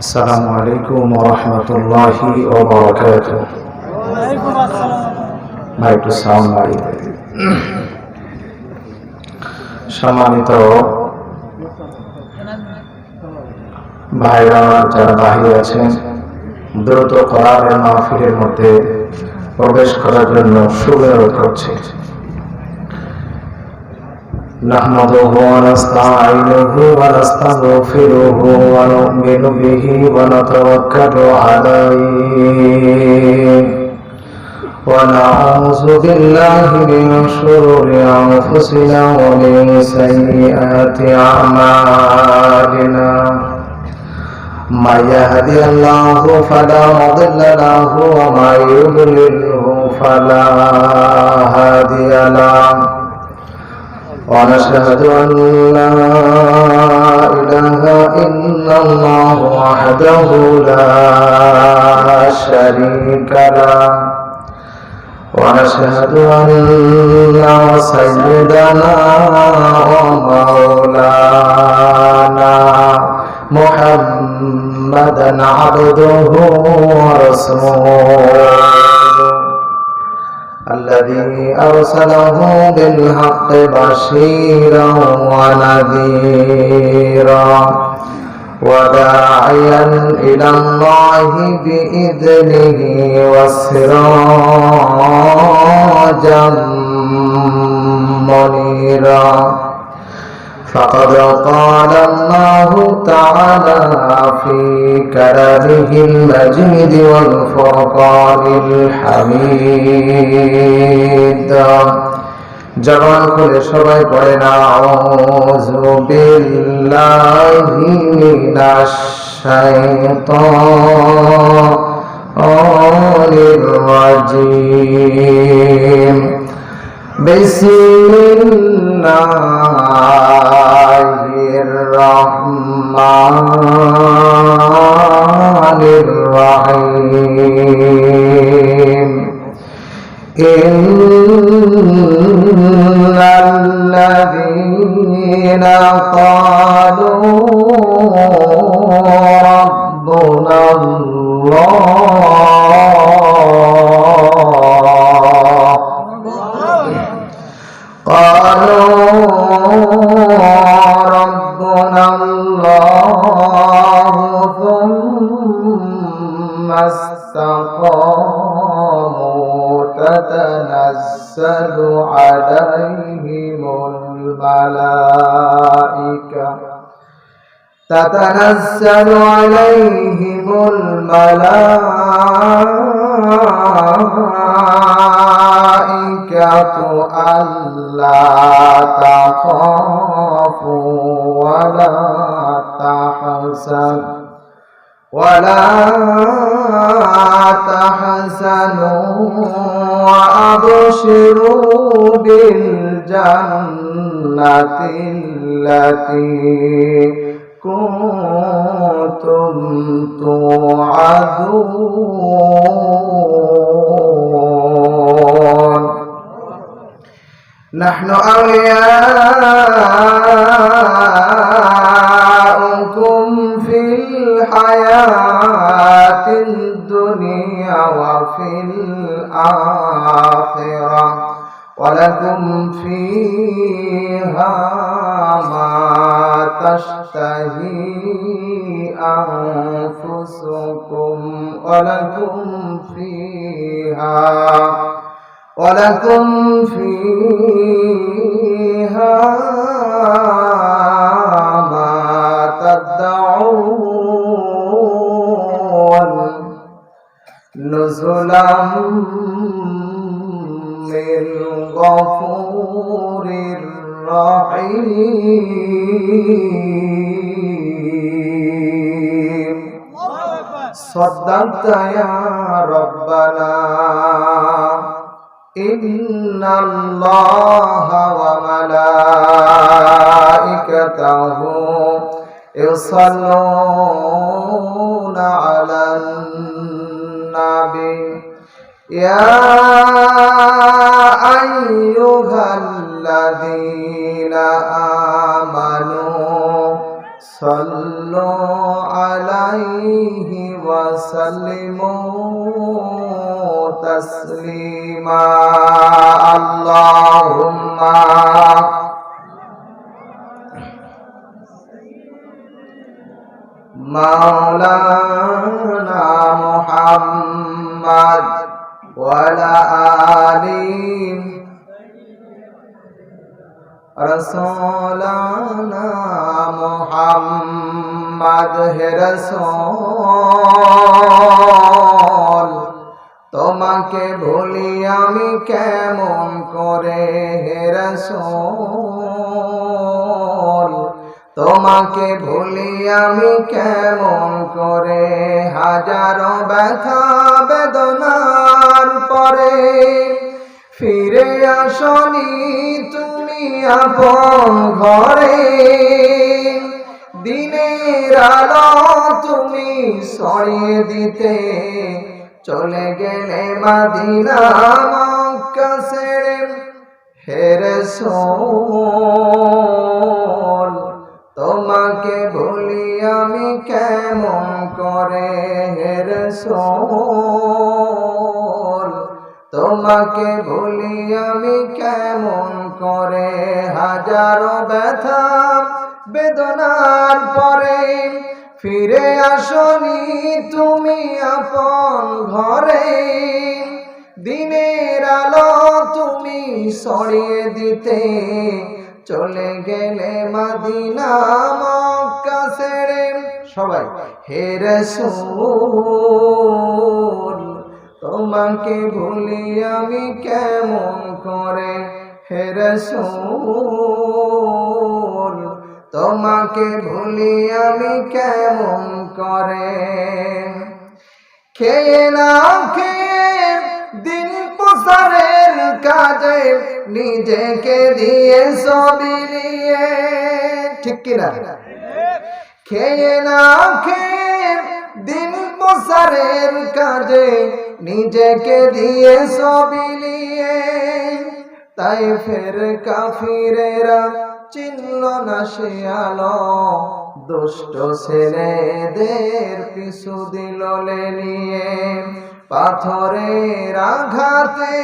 السلام عليكم ورحمة الله وبركاته. وعليكم السلام. Mic two sound বাড়িয়ে দেন। সম্মানিত ভাইরা যারা বাহিরে আছেন, দ্রুত কোরআনের মাহফিলের মধ্যে প্রবেশ করার জন্য সুবিরোধ করছে। نحمده ونستعينه ونستغفره ونؤمن به ونتوكل عليه ونعوذ بالله من شرور أنفسنا ومن سيئات أعمالنا من يهدي الله فلا مضل له ومن يضلله فلا هادي له ونشهد أن لا إله إلا الله وحده لا شريك له ونشهد أن سيدنا ومولانا محمدا عبده ورسوله الذي أرسله بالحق بشيرا ونذيرا وداعيا إلى الله بإذنه وسراجا منيرا فقد قال الله تعالى في كلامه المجيد والفرقان الحميد জবান খুলে সবাই পড়েন আউযু বিল্লাহি মিনাশ শাইতানির রাজীম বিসমিল্লাহির রহমানির রহিম الذين قالوا ربنا الله ثم استقاموا تتنزل عليهم الملائكة ألا تخافوا ولا تحزنوا وأبشروا بالجنة التي كنتم توعدون نحن أولياؤكم في الحياة الدنيا وفي الآخرة ولكم فيها ما تشتهي أنفسكم ولكم فيها ما تدعون نزلا من غفور رحيم صدقت يا ربنا إن الله وملائكته يصلون على النبي يا أيها الذين آمنوا صلوا على আলাইহি ওয়াসাল্লিমু তাসলিমা আল্লাহুম্মা মাওলানা মুহাম্মদ ওয়া আলা আলিহি রাসূলানা মুহাম্মদ হে রাসূল তোমাকে ভুলি আমি কেমন করে হে রাসূল তোমাকে ভুলি আমি কেমন করে হাজারো ব্যথা বেদনার পরে ফিরে আসনি তুমি আপন ঘরে দিনের আলো তুমি ছড়িয়ে দিতে চলে গেলে মদিনা মক্কা ছেড়ে হে রাসূল তোমাকে ভুলি আমি কেমন করে হে রাসূল তোমাকে ভুলি আমি কেমন করে হাজারো ব্যথা বেদনার পরে ফিরে আসনি তুমি আপন ঘরে দিনের আলো তুমি ছড়িয়ে দিতে চলে গেলে মদিনা মক্কা ছেড়ে সবাই হে রাসূল তোমাকে ভুলি আমি কেমন করে হে রাসূল তোমাকে ভুলি আমি কেমন করে খেয়ে না খেয়ে দিন প্রসারের কাজে নিজেকে দিয়ে সবিলিয়ে ঠিক কিনা খেয়ে না খেয়ে দিন প্রসারের কাজে নিজেকে দিয়ে সবিলিয়ে তাই ফের কাফিরেরা চিনল না সে আলো দুষ্ট ছেলেদের পিছু দিল লেলিয়ে পাথরের আঘাতে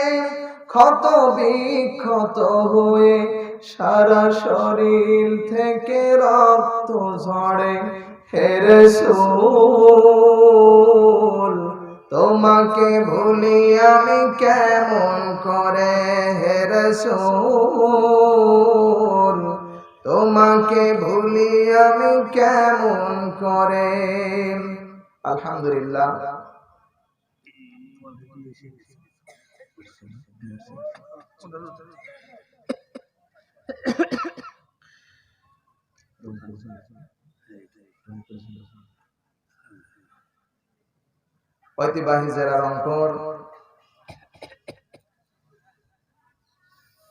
ক্ষত বিক্ষত হয়ে সারা শরীর থেকে রক্ত ঝরে হে রাসূল তোমাকে ভুলি আমি কেমন করে হে রাসূল তোমাকে ভুলি আমি কেমন করে আলহামদুলিল্লাহ ঐতিহ্যবাহী জেলা রংপুর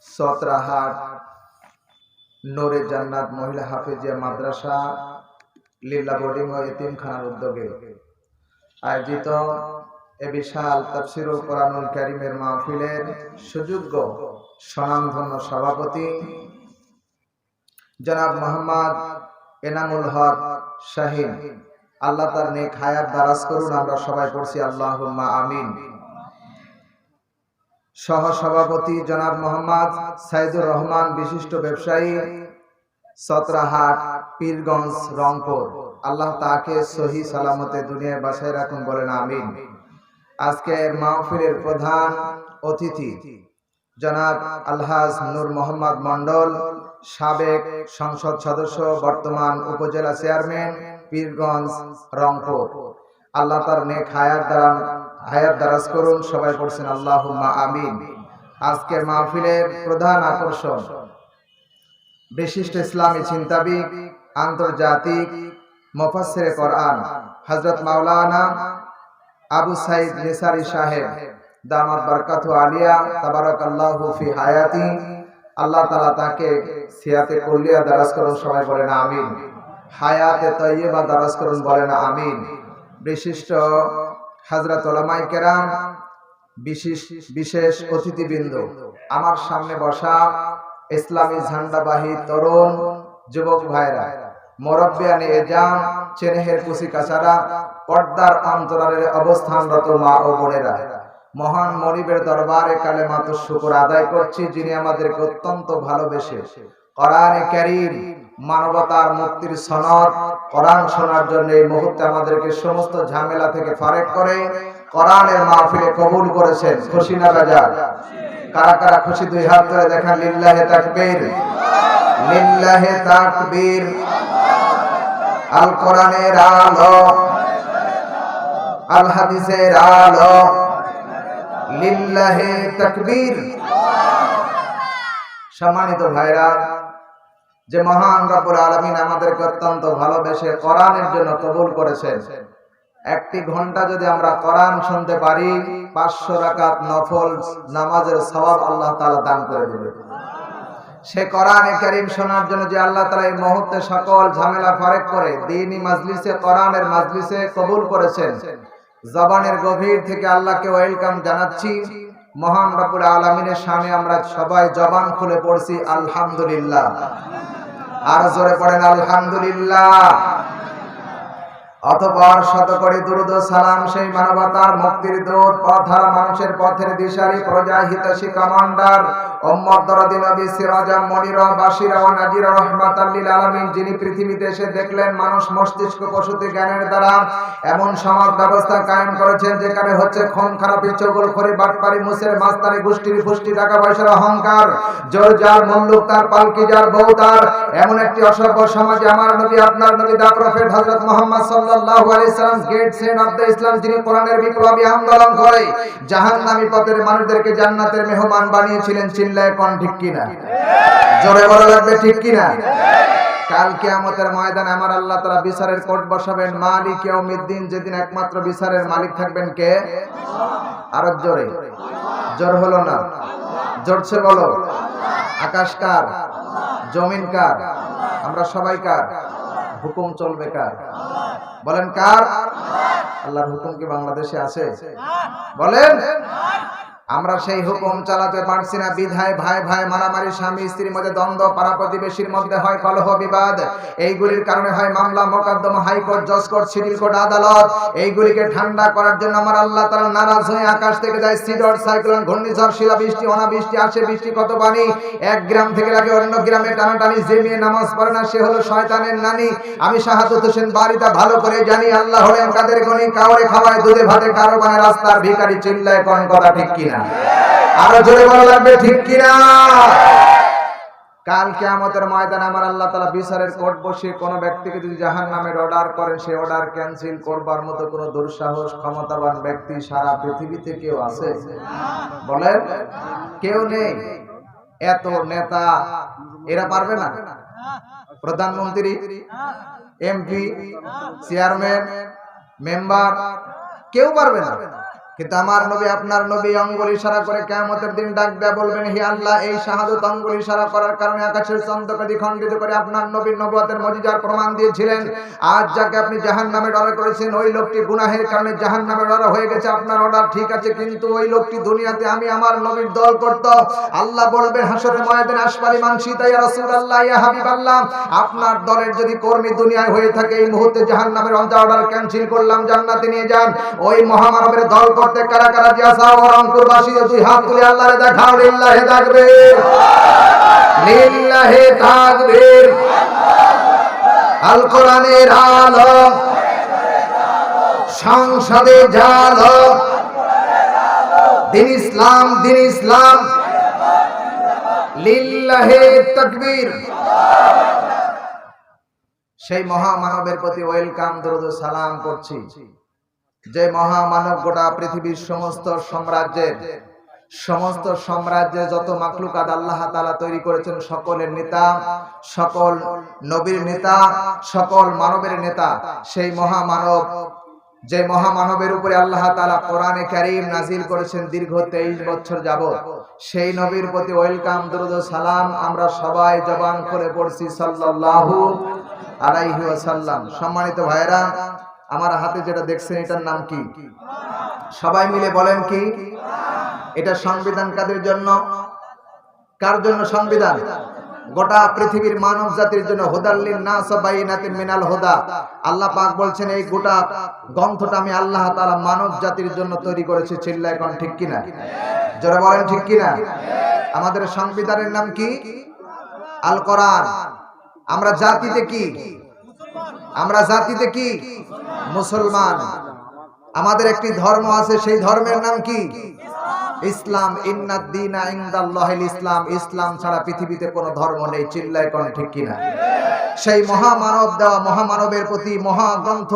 সতরাহাট নূরে জান্নাত মহিলা হাফেজিয়া মাদ্রাসা লীলা বোর্ডিং ও এতিমখানার উদ্যোগে আয়োজিত এ বিশাল তাফসীরুল কোরআনুল কারীমের মাহফিলের সুযোগ্য স্বনামধন্য সভাপতি জনাব মোহাম্মদ এনামুল হক শাহীন আল্লাহ তার নেক হায়াত দারাজ করুন আমরা সবাই পড়ছি আল্লাহুম্মা আমিন সহ সভাপতি জনাব মোহাম্মদ সাইদুর রহমান বিশিষ্ট ব্যবসায়ী সতরাহাট পীরগঞ্জ রংপুর আল্লাহ তাকে সহি সালামতে দুনিয়ায় বাসায় রাখুন বলেন আমিন আজকের মাহফিলের প্রধান অতিথি জনাব আলহাজ নূর মোহাম্মদ মন্ডল সাবেক সংসদ সদস্য বর্তমান উপজেলা চেয়ারম্যান পীরগঞ্জ রংপুর আল্লাহ তার নেক হায়াত দারাজ করুন সবাই পড়ছেন আল্লাহুম্মা আমিন আজকের মাহফিলের প্রধান আকর্ষণ বিশিষ্ট ইসলামী চিন্তাবিদ আন্তর্জাতিক মুফাসসিরে কোরআন হযরত মাওলানা আবু সাইদ নিসারী সাহেব দামাত বরকাতু আলিয়া তাবারাকাল্লাহু ফি হায়াতি আল্লাহ তাআলা তাকে সিয়াতে কুল্লিয়া দারাজ করুন সবাই বলেন আমিন হায়াতে তাইয়্যিবা দারাজ করুন বলেন আমিন বিশিষ্ট হযরত উলামায়ে কেরাম বিশেষ অতিথিবৃন্দ আমার সামনে বসা ইসলামী ঝান্ডাবাহী তরুণ যুবক ভাইরা মুরব্বিয়ানে এজাম চেনেহের কুচি কাচারা, পর্দার অন্তরালের অবস্থানরত মা ও বোনেরা, মহান মনিবের দরবারে কালেমাত শুকর আদায় করছি, যিনি আমাদেরকে অত্যন্ত ভালোবেসে কোরআনে কারীম মানবতার মুক্তির সনদ কোরআন শোনার জন্য এই মুহূর্তে আমাদেরকে সমস্ত ঝামেলা থেকে ফারেক করে কোরআনের মাহফিলে কবুল করেছেন। খুশি না বেজার? কারা কারা খুশি? দুই হাত তুলে দেখান। লিল্লাহি তাকবীর, লিল্লাহি তাকবীর। আল কোরআনের আলো, আল হাদিসের আলো, লিল্লাহি তাকবীর। সম্মানিত ভাইরা, যে মহান রব্বুল আলামিন আমাদেরকে অত্যন্ত ভালোবেসে কোরআনের জন্য কবুল করেছেন, একটি ঘন্টা যদি আমরা কোরআন শুনতে পারি 500 রাকাত নফল নামাজের সওয়াব আল্লাহ তাআলা দান করে দেবেন। সে কোরআনে কারীম শোনার জন্য যে আল্লাহ তাআলা এই মুহূর্তে সকল ঝামেলা ফারেক করে দ্বীনি মাজলিসে, কোরআনের মাজলিসে কবুল করেছেন, জবানের গভীর থেকে আল্লাহকে ওয়েলকাম জানাচ্ছি। মহান রব্বুল আলামিনের শানে আমরা সবাই জবান খুলে পড়ছি আলহামদুলিল্লাহ। আর জোরে পড়েন আলহামদুলিল্লাহ। অতঃপর শত কোটি দুরূদ ও সালাম সেই মানবতার মুক্তির দূত, পথহারা মানুষের পথের দিশারি, প্রজা হিতৈষী কমান্ডার, উম্মত দরদি নবী, সিরাজা মুনিরা, বাশিরা ওয়া নাজিরা, রাহমাতাল লিল আলামিন, যিনি পৃথিবীতে এসে দেখলেন মানুষ মস্তিষ্ক প্রসূতি জ্ঞানের দ্বারা এমন সমাজ ব্যবস্থা কায়েম করেছেন যেখানে হচ্ছে খুন খারাপি, চগলখড়ি, বাটপারি, মুসের মাস্তানি, গোষ্ঠীর পুষ্টি, টাকা পয়সার অহংকার, জোর যার, মুল্লুক তার, পালকি যার, বউ তার, এমন একটি অসভ্য সমাজে আমার নবী, আপনার নবী, দা প্রফেট হযরত মুহাম্মদ সাল্লাল্লাহু আলাইহি সাল্লাম, গেট সেন অফ দ্য ইসলাম, যিনি কোরআনের বিপ্লবী আন্দোলন করে জাহান্নামী পথের মানুষদেরকে জান্নাতের মেহমান বানিয়েছিলেন। চিল্লায় কোন ঠিক কিনা? জোরে বলা লাগবে ঠিক কিনা? কাল কিয়ামতের ময়দানে আমার আল্লাহ তাআলা বিচারের কোর্ট বসাবেন, মালিক ইয়াউমিদ্দিন, যেদিন একমাত্র বিচারের মালিক থাকবেন কে? আরো জোরে, জোর হলো না, জোরছে বলো। আকাশ কার? জমিন কার? আমরা সবাই কার? হুকুম চলবে কার? বলেন কার? আল্লাহর হুকুম কি বাংলাদেশে আছে? বলেন। আমরা সেই হুকুম চালাতে পারছি না বিধায় ভাই ভাই মারামারি, স্বামী স্ত্রীর মধ্যে দ্বন্দ্ব, পাড়া প্রতিবেশীর মধ্যে হয় কলহ বিবাদ, এইগুলির কারণে হয় মামলা মোকদ্দমা, হাইকোর্ট, জজ কোর্ট, সিভিল কোর্ট, আদালত। এইগুলিকে ঠান্ডা করার জন্য আমার আল্লাহ তাআলা নারাজ হয়ে আকাশ থেকে যায় সিডর, সাইক্লোন, ঘূর্ণিঝড়, শিলাবৃষ্টি, অনাবৃষ্টি, আসে বৃষ্টি কত পানি, এক গ্রাম থেকে লাগে অন্য গ্রামে টানাটানি। যে মেয়ে নামাজ পড়ে না সে হলো শয়তানের নানি। আমি শাহাদাত হোসেন বাড়িটা ভালো করে জানি, আল্লাহ হলেন কাদের গনি, কাউরে খাওয়ায় দুধে ভাতে, কারো বানায় রাস্তার ভিখারি। চিল্লায় কোন কথা ঠিক কিনা? আরো জোরে বলা লাগবে ঠিক কিনা? কাল কিয়ামতের ময়দানে আমার আল্লাহ তাআলা বিচারের কোর্ট বসিয়ে কোন ব্যক্তিকে যদি জাহান্নামের অর্ডার করেন, সে অর্ডার ক্যান্সেল করবার মতো কোন দুঃসাহস ক্ষমতাবান ব্যক্তি সারা পৃথিবীতে কেউ আছে? বলেন, কেউ নেই। এত নেতা, এরা পারবে না? প্রধানমন্ত্রী, এমপি, চেয়ারম্যান, মেম্বার, কেউ পারবে না। কিন্তু আমার নবী, আপনার নবী আঙ্গুল ইশারা করে কিয়ামতের দিন ডাক দেয়া বলবেন, হে আল্লাহ, এই শাহাদাত আঙ্গুল ইশারা করার কারণে আকাশের চন্দ্রকে দ্বিখণ্ডিত করে আপনার নবীর নবুয়তের মুজিজার প্রমাণ দিয়েছিলেন। আজ যাকে আপনি জাহান্নামের অর্ডার করেছেন, ওই লোকটি গুনাহের কারণে জাহান্নামের অর্ডার হয়ে গেছে। আপনার অর্ডার ঠিক আছে, কিন্তু ওই লোকটি দুনিয়াতে আমি আমার নবীর দল করত। আল্লাহ বলবেন হাসরের ময়দানে, আসফালি মানসিতা ইয়া রাসূলুল্লাহ, ইয়া হাবিবাল্লাহ, আপনার দলের যদি কর্মী দুনিয়ায় হয়ে থাকে, এই মুহূর্তে জাহান্নামের অর্ডার ক্যান্সেল করলাম, জান্নাতে নিয়ে যান। ওই মহামানবের দল করতে কারা কারা জিয়াসা ও রংপুরবাসী দুই হাত তুলে আল্লাহরে দেখাও। লিল্লাহি তাকবীর, লিল্লাহি তাকবীর। আল কোরআনের আলো, সংসদে জালো, দিন ইসলাম, দিন ইসলাম। লিল্লাহি তাকবীর। সেই মহামানবের প্রতি ওয়েলকাম, দরুদ ও সালাম করছি, যে মহামানব গোটা পৃথিবীর সমস্ত সাম্রাজ্যে যত মাখলুকাত আল্লাহ তাআলা তৈরি করেছেন, সকলের নেতা, সকল নবীর নেতা, সকল মানবের নেতা, সেই মহামানব, যে মহামানবের উপরে আল্লাহ তাআলা কোরআনে কারীম নাজিল করেছেন দীর্ঘ 23 বছর যাবত, সেই নবীর প্রতি ওয়েলকাম, দরুদ ও সালাম আমরা সবাই জবান করে পড়ছি সাল্লাল্লাহু আলাইহি ওয়াসাল্লাম। সম্মানিত ভাইরা, আমার হাতে যেটা দেখছেন এটার নাম কি? সবাই মিলে বলেন কি? এটা সংবিধান কাদের জন্য? কার জন্য সংবিধান? গোটা পৃথিবীর মানব জাতির জন্য হুদাল্লিন নাস ওয়া বাইনাতিন মিনাল হুদা। আল্লাহ পাক বলছেন এই গোটা গ্রন্থটা আমি আল্লাহ তাআলা মানব জাতির জন্য তৈরি করেছি। চিল্লায় কোন ঠিক কিনা? যারা বলেন ঠিক কিনা? আমাদের সংবিধানের নাম কি? আল কোরআন। আমরা জাতিতে কি? আমরা জাতিতে কি? মুসলমান। আমাদের একটি ধর্ম আছে, সেই ধর্মের নাম কি? ইসলাম। ইন্নাদ দীনা ইনদাল্লাহিল ইসলাম। ইসলাম ছাড়া পৃথিবীতে কোনো ধর্ম নেই। চিল্লায় কোন ঠিক কিনা? সেই মহামানব দেওয়া মহামানবের প্রতি মহাগ্রন্থ,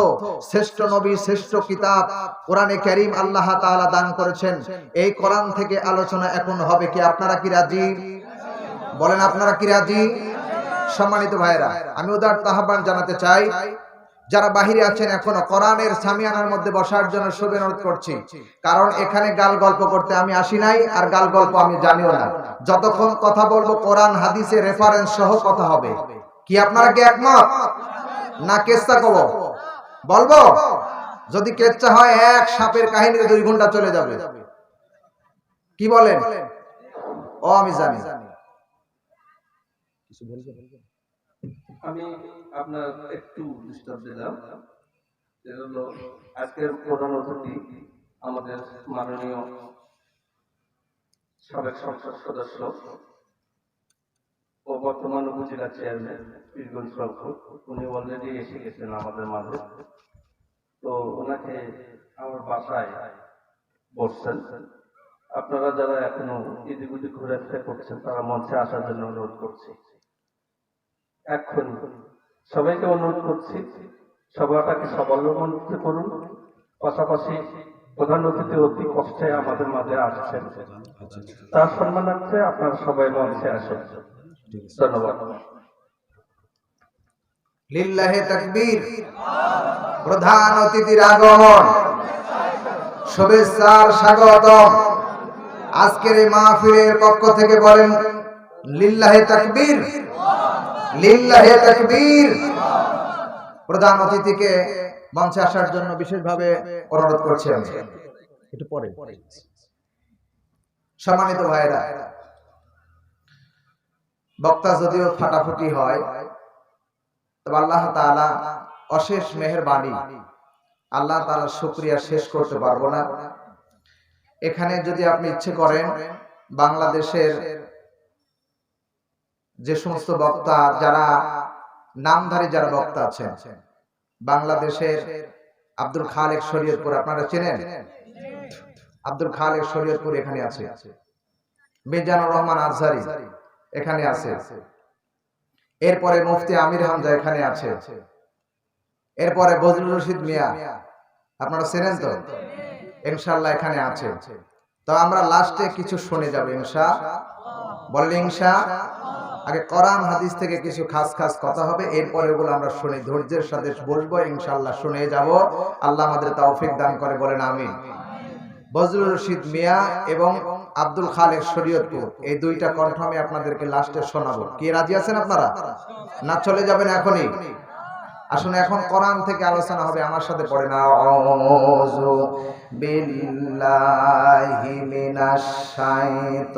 শ্রেষ্ঠ নবী, শ্রেষ্ঠ কিতাব কোরআনে কারীম আল্লাহ তাআলা দান করেছেন। এই কোরআন থেকে আলোচনা এখন হবে কি? আপনারা কি রাজি? বলেন আপনারা কি রাজি? সম্মানিত ভাইরা, আমি উদাত্ত আহ্বান জানাতে চাই, যারা বাহিরে আছেন এখনো কোরআনের সামিয়ানার মধ্যে বসার জন্য শুভেচ্ছা করছি। কারণ এখানে গাল গল্প করতে আমি আসি নাই, আর গাল গল্প আমি জানিও না। যতক্ষণ কথা বলবো কোরআন হাদিসের রেফারেন্স সহ কথা হবে। কি আপনারা কি একমত? না কেচ্ছা কব বলবো? যদি কেচ্ছা হয় এক সাপের কাহিনীতে 2 ঘন্টা চলে যাবে। কি বলেন? ও আমি জানি। আমি আপনার একটু ডিস্টার্ব দিলাম। সেটা হলো আজকের প্রধান অতিথি আমাদের মাননীয় সাবেক সংসদ সদস্য ও বর্তমান উপজেলা চেয়ারম্যান পীরগঞ্জ রংপুর। উনি অলরেডি এসে গেছেন আমাদের মাঝে। তো ওনাকে আমার বাসায় বসছেন। আপনারা যারা এখনো এদিক ওদিক ঘোরাফেরা করছেন তারা মঞ্চে আসার জন্য অনুরোধ করছি। এখন সবাইকে অনুরোধ করছি সভাটাকে সফলমণ্ডিত করুন। পাশাপাশি প্রধান অতিথি অতি কষ্টে আমাদের মাঝে আসছেন, তার সম্মানার্থে আপনারা সবাই মঞ্চে আসেন। ধন্যবাদ। লিল্লাহি তাকবীর। প্রধান অতিথির আগমন, শুভেচ্ছার স্বাগতম। আজকের এই মাহফিলের পক্ষ থেকে বলেন লিল্লাহি তাকবীর, লিল্লাহি তাকবীর। প্রধান অতিথিকে মঞ্চে আসার জন্য বিশেষভাবে অনুরোধ করছি আমি। একটু পরে। সম্মানিত ভাইরা, বক্তা যদিও ফাটাফাটি হয়, তবে আল্লাহ তাআলা অশেষ মেহেরবানি। আল্লাহ তাআলার শুকরিয়া শেষ করতে পারবো না। এখানে যদি আপনি ইচ্ছে করেন বাংলাদেশের যে সমস্ত বক্তা, যারা নামধারী যারা বক্তা আছেন, বাংলাদেশের আব্দুল খালেক শরীয়তপুর, আপনারা চেনেন? আব্দুল খালেক শরীয়তপুর এখানে আছে। মিজানুর রহমান আজহারি এখানে আছে। এরপরে মুফতি আমির হামজা এখানে আছে। এরপরে বজলুর রশিদ মিয়া, আপনারা চেনেন তো? ইনশাআল্লাহ এখানে আছে। তো আমরা লাস্টে কিছু শুনে যাব ইনশাআল্লাহ। বলেন ইনশাআল্লাহ। আগে কোরআন হাদিস থেকে কিছু খাস খাস কথা হবে, এরপরে ওগুলো আমরা শুনে ধৈর্যের সাথে বসবো, ইনশাআল্লাহ শুনে যাব। আল্লাহ আমাদের তৌফিক দান করে, বলেন আমিন। বজলুর রশিদ মিয়া এবং আব্দুল খালেক শরীয়তপুর, এই দুইটা কণ্ঠ আমি আপনাদেরকে লাস্টে শোনাবো। কি রাজি আছেন আপনারা? না চলে যাবেন এখনই? আসুন, এখন কোরআন থেকে আলোচনা হবে। আমার সাথে পড়েন আউযু বিল্লাহি মিনাশ শাইতানির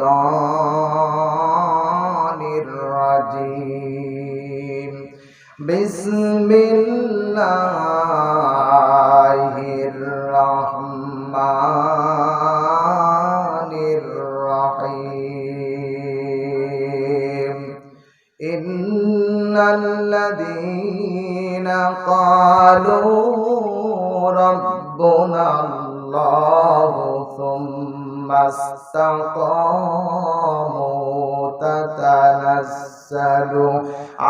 রাজিম। বিসমিল্লাহির রাহমানির রাহিম। ইন্নাল্লাযীনা ক্বালু রাব্বুনা আল্লাহু সুম্মা ইসতাকামু তাতানাজ্জালু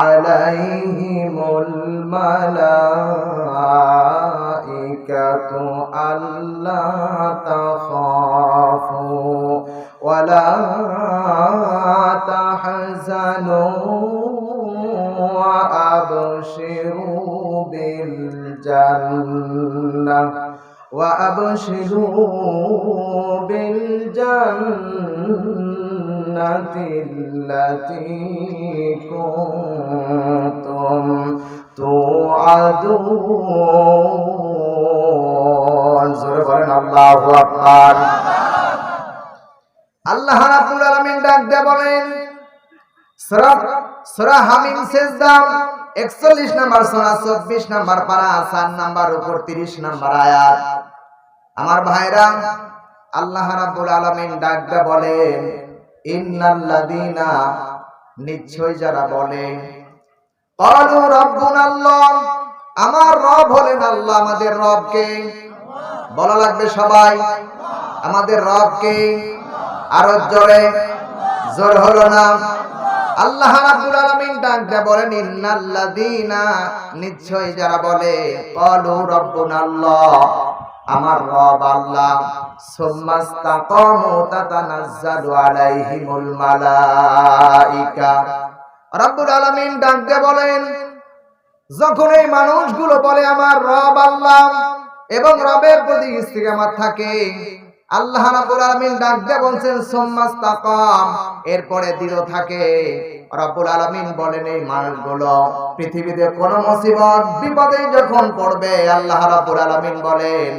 আলাইহিমুল মালাইকাতু আল্লা তাখাফু ওয়া লা তাহজানু ওয়া আবশিরু বিল জান্নাহ وأبشروا بالجنة التي كنتم توعدون. الله أكبر. আল্লাহ রাব্বুল আলামিন ডাক দিয়ে বলেন, সূরা সূরা হামিম সেজদা 41 নম্বর সূরা 24 নম্বর পারা 4 নম্বর উপর 30 নম্বর আয়াত। আমার ভাইরা, আল্লাহ রাব্বুল আলামিন ডাকতে বলেন, ইন্নাল্লাযীনা, নিশ্চয় যারা বলে, ক্বালু রাব্বুনাল্লাহ, আমার রব হলেন আল্লাহ। আমাদের রব কে? বলা লাগবে সবাই, আমাদের রব কে? আরো জোরে, জোর হলো না। আল্লাহ রাব্বুল আলামিন ডাকতে বলেন, ইন্নাল্লাযীনা, নিশ্চয় যারা বলে, ক্বালু রাব্বুনাল্লাহ, আমার রব আল্লাহ, সুম্মাস্তাকামু তাতানাজ্জালু আলাইহিমুল মালাইকা। রাব্বুল আলামিন ডাকতে বলেন, যখন এই মানুষগুলো বলে আমার রব আল্লাহ এবং রবের প্রতি ইস্তিকামাত থাকে, আল্লাহ রাব্বুল আলামিন ডাকতে বলছেন সুম্মাস্তাকাম, এরপরে দৃঢ় থাকে। রাব্বুল আলামিন বলেন, এই মানুষগুলো পৃথিবীতে কোন মুসিবত বিপদে যখন পড়বে, আল্লাহ রাব্বুল আলামিন বলেন,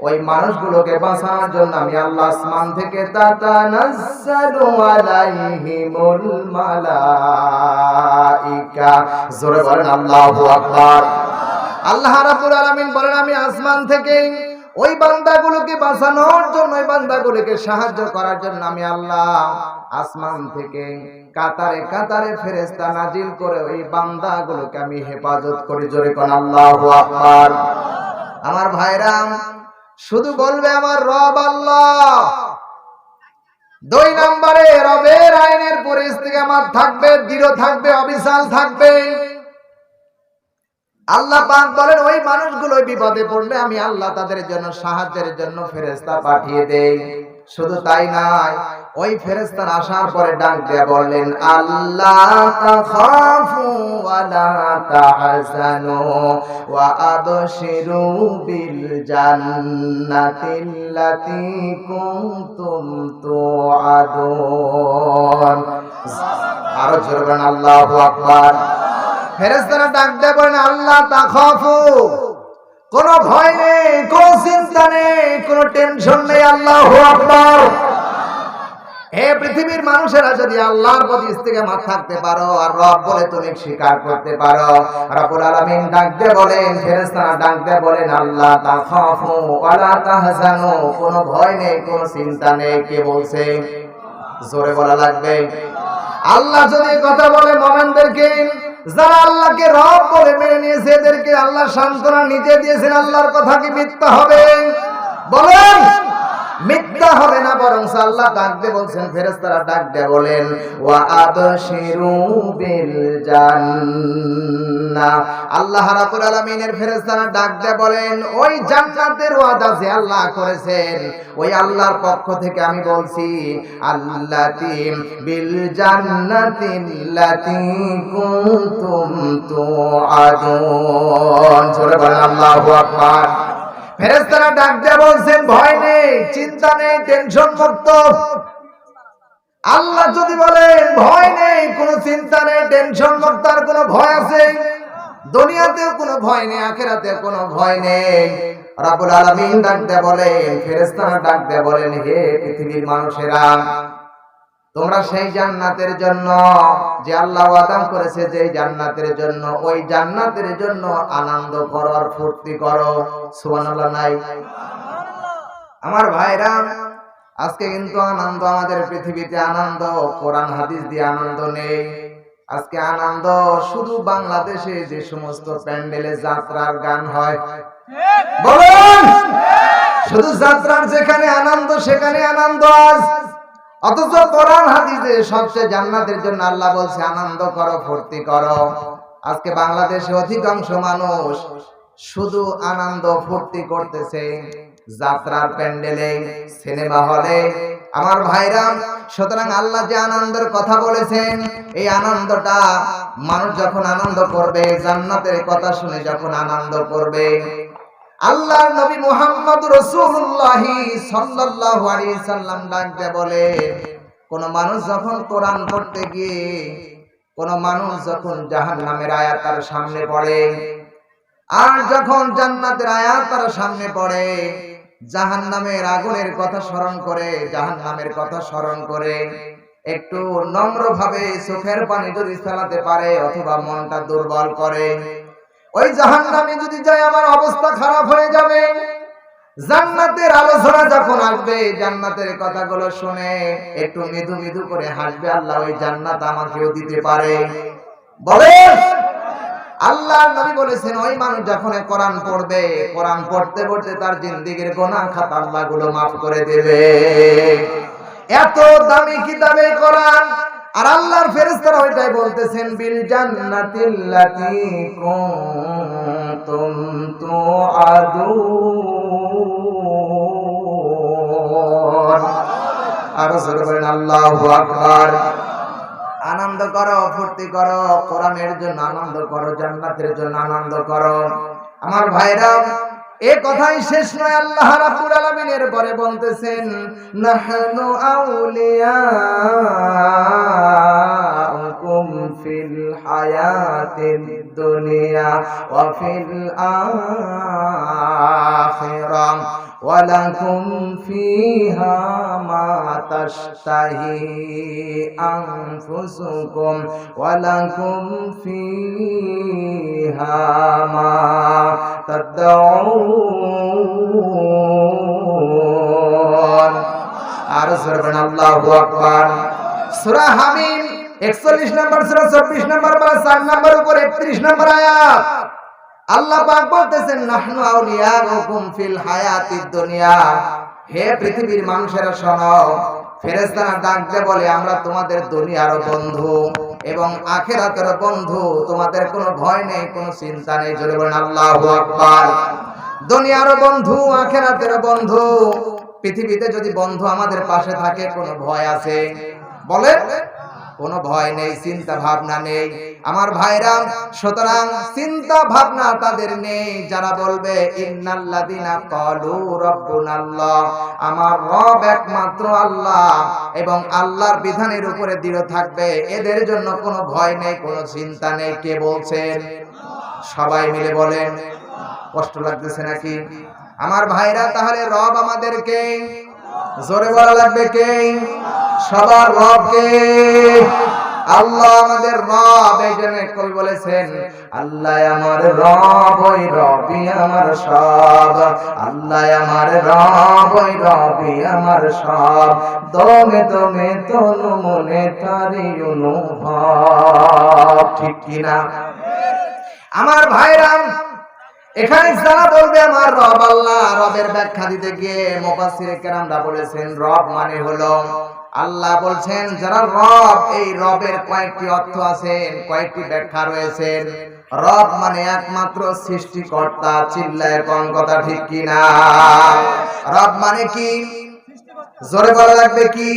ওই মানুষগুলোকে বাঁচানোর জন্য আমি আল্লাহ আসমান থেকে তাতানাজ্জালু আলাইহিমুল মালাইকা। জোরে বলেন আল্লাহু আকবার। আল্লাহ রাব্বুল আলামিন বলেন, আমি আসমান থেকে ওই বান্দাগুলোকে বাঁচানোর জন্য, ওই বান্দাগুলোকে সাহায্য করার জন্য আমি আল্লাহ আসমান থেকে কাতারে কাতারে ফেরেশতা নাজিল করে ওই বান্দাগুলোকে আমি হেফাজত করি। জোরে কোন আল্লাহু আকবার। আমার ভাইরা, শুধু বলবে আমার রব আল্লাহ। 2 নম্বরে রবের আইনের পরে ইস্তিকামাত থাকবে, দৃঢ় থাকবে, অবিচল থাকবে। আল্লাহ পাক বলেন, ওই মানুষগুলো বিপদে পড়লে আমি আল্লাহ তাদের জন্য সাহায্যের জন্য ফেরেশতা পাঠিয়ে দেই। শুধু তাই নয়, ওই ফেরেশতার আসার পরে ডাক দিয়ে বললেন, আল্লাহ তাখাফু ওয়া লা তাহজানু ওয়া আবশিরু বিল জান্নাতিল্লাতী কুনতুম তুআদুন। আরো জোরে বলেন আল্লাহু আকবার। ফেরেশতারা ডাক দিয়ে বলেন, আল্লাহ তাখাফু, কোনো ভয় নেই, কোনো চিন্তা নেই, কোনো টেনশন নেই। আল্লাহু আকবার। হে পৃথিবীর মানুষেরা, যদি আল্লাহর প্রতি ইস্তিকামাত থাকতে পারো আর রব বলে তুমি স্বীকার করতে পারো, রব্বুল আলামিন ডাক দিয়ে বলেন, ফেরেশতারা ডাক দিয়ে বলেন, আল্লাহ তাখাফু ওয়া লা তাহজানু, কোনো ভয় নেই, কোনো চিন্তা নেই। কে বলছে? জোরে বলা লাগবে। আল্লাহ যদি কথা বলে মুমিনদেরকে, যারা আল্লাহকে রব বলে মেনে নিয়েছে, এদেরকে আল্লাহ সান্ত্বনা নিজে দিয়েছেন, আল্লাহর কথা কি মিথ্যা হবে? বলেন, মিথ্যা হবে না। বরং আল্লাহ ডাক দিয়ে বলছেন, ফেরেশতারা ডাক দিয়ে বলেন, ওয়া আবশিরু বিল জান্নাহ। আল্লাহ রাব্বুল আলামিনের ফেরেশতারা ডাক দিয়ে বলেন, ওই জান্নাতের ওয়াদা যে আল্লাহ করেছেন, ওই আল্লাহর পক্ষ থেকে আমি বলছি, আল্লাতী বিল জান্নাতিল্লাতী কুনতুম তুআদুন। জোরে বলেন আল্লাহু আকবার। ফেরেশতারা ডাক দিয়ে বলছেন, ভয় নেই, চিন্তা নেই, টেনশন মুক্ত। আল্লাহ যদি বলেন ভয় নেই, কোনো চিন্তা নেই, টেনশন মুক্ত, আর কোনো ভয় আছে? দুনিয়াতেও কোনো ভয় নেই, আখিরাতেও কোনো ভয় নেই। রাব্বুল আলামিন ডাক দিয়ে বলেন, ফেরেশতারা ডাক দিয়ে বলেন, হে পৃথিবীর মানুষেরা, তোমরা সেই জান্নাতের জন্য যে আল্লাহ ওয়াদা করেছে, যে জান্নাতের জন্য, ওই জান্নাতের জন্য আনন্দ করো আর ফুর্তি করো। সুবহানাল্লাহ নাই? আমার ভাইরা, আজকে কিন্তু আনন্দ, আমাদের পৃথিবীতে আনন্দ কোরআন হাদিস দিয়ে আনন্দ নেই। আজকে আনন্দ শুধু বাংলাদেশে যে সমস্ত প্যান্ডেলে যাত্রার গান হয়, বলুন, শুধু যাত্রার যেখানে আনন্দ সেখানে আনন্দ আজ। অথচ কোরআন হাদিসে সবচেয়ে জান্নাতের জন্য আল্লাহ বলছে আনন্দ করো, ফুর্তি করো। আজকে বাংলাদেশে অধিকাংশ মানুষ শুধু আনন্দ ফুর্তি করতেছে যাত্রার প্যান্ডেলে, সিনেমা হলে। আমার ভাইরা, সুতরাং আল্লাহ যে আনন্দের কথা বলেছেন, এই আনন্দটা মানুষ যখন আনন্দ করবে, জান্নাতের কথা শুনে যখন আনন্দ করবে, আল্লাহর নবী মুহাম্মদ রাসূলুল্লাহ সাল্লাল্লাহু আলাইহি সাল্লাম ডাক দিয়ে বলে, কোন মানুষ যখন কোরআন পড়তে গিয়ে, কোন মানুষ যখন জাহান্নামের আয়াত তার সামনে পড়ে, আর যখন জান্নাতের আয়াত তার সামনে পড়ে, জাহান্নামের আগুনের কথা স্মরণ করে, জাহান্নামের কথা স্মরণ করে, একটু নম্রভাবে চোখের পানি যদি ফেলাতে পারে অথবা মনটা দুর্বল করে, ওই জাহান্নামে যদি যায় আমার অবস্থা খারাপ হয়ে যাবে। জান্নাতের আলোচনা যখন আসবে, জান্নাতের কথাগুলো শুনে একটু মৃদু মৃদু করে হাসবে, আল্লাহ ওই জান্নাত আমাকেও দিতে পারে। বলেন, আল্লাহর নবী বলেছেন ওই মানুষ যখন কোরআন পড়বে, কোরআন পড়তে পড়তে তার জিন্দেগীর গুনাহ খাতা আল্লাহ গুলো মাফ করে দেবে। এত দামি কিতাবে কোরআন, আর আল্লাহর ফেরেশতারা ওইটাই বলতেছেন বিল জান্নাতিল্লাতী কুনতুম তুআদুন। আর জোরে বলেন আল্লাহু আকবার। আনন্দ করো, ফুর্তি করো, কোরআনের জন্য আনন্দ করো, জান্নাতের জন্য আনন্দ করো। আমার ভাইরা, এ কথাই শেষ নয়, আল্লাহ রাব্বুল আলামিন এর পরে বলতেছেন নাহনু আউলিয়াউকুম ফিল হায়াতিদ দুনিয়া ওয়া ফিল আখিরাহ ওয়া লাকুম ফিহা মা তাশতাহি আনফুসুকুম ওয়া লাকুম ফিহা মা তাদউন। আর সুবহান আল্লাহু আকবার। সূরা হামিম 41 নম্বর সূরা 24 নম্বর পারা 4 নম্বর উপর 31 নম্বর আয়াত। আল্লাহ পাক বলতেছেন নাহনু আউলিয়াউকুম ফিল হায়াতিদ দুনিয়া। হে পৃথিবীর মানুষেরা শোনো, ফেরেশতারা ডাকতে বলে আমরা তোমাদের দুনিয়ার বন্ধু এবং আখিরাতের বন্ধু, তোমাদের কোনো ভয় নেই, কোনো চিন্তা নেই। জোরে বলেন আল্লাহু আকবার। দুনিয়ার বন্ধু, আখিরাতের বন্ধু। পৃথিবীতে যদি বন্ধু আমাদের পাশে থাকে কোনো ভয় আছে? বলে কোনো ভয় নেই, চিন্তা ভাবনা নেই। আমার ভাইরা, সুতরাং চিন্তা ভাবনা তাদের নেই যারা বলবে ইন্নাল্লাযিনা ক্বালু রাব্বুনাল্লাহ, আমার রব একমাত্র আল্লাহ, এবং আল্লাহর বিধানের উপরে দৃঢ় থাকবে। এদের জন্য কোনো ভয় নেই, কোনো চিন্তা নেই। কে বলছেন? সবাই মিলে বলেন। কষ্ট লাগতেছে নাকি? আমার ভাইরা, তাহলে রব আমাদেরকে জোরে বলা লাগবে কে? সবার রব কে? আল্লাহ আমাদের রব। এই জন্য কবি বলেছেন আল্লাহ আমার রব, ওই রবি আমার সব। আল্লাহ আমার রব, ওই রবি আমার সব। দমে দমে তনু মনে তারি অনুভব। ঠিক কিনা? আমার ভাইরা, এখানে যারা বলবে আমার রব আল্লাহ, রবের ব্যাখ্যা দিতে গিয়ে মুফাসসিরে কেরামরা বলেছেন রব মানে হলো আল্লাহ। বলছেন যারা রব, এই রবের কয়েকটি অর্থ আছে, কয়েকটি ব্যাখ্যা রয়েছে। রব মানে একমাত্র সৃষ্টিকর্তা। চিল্লায় কোন কথা ঠিক কিনা? রব মানে কি? জোরে বলা লাগবে কি?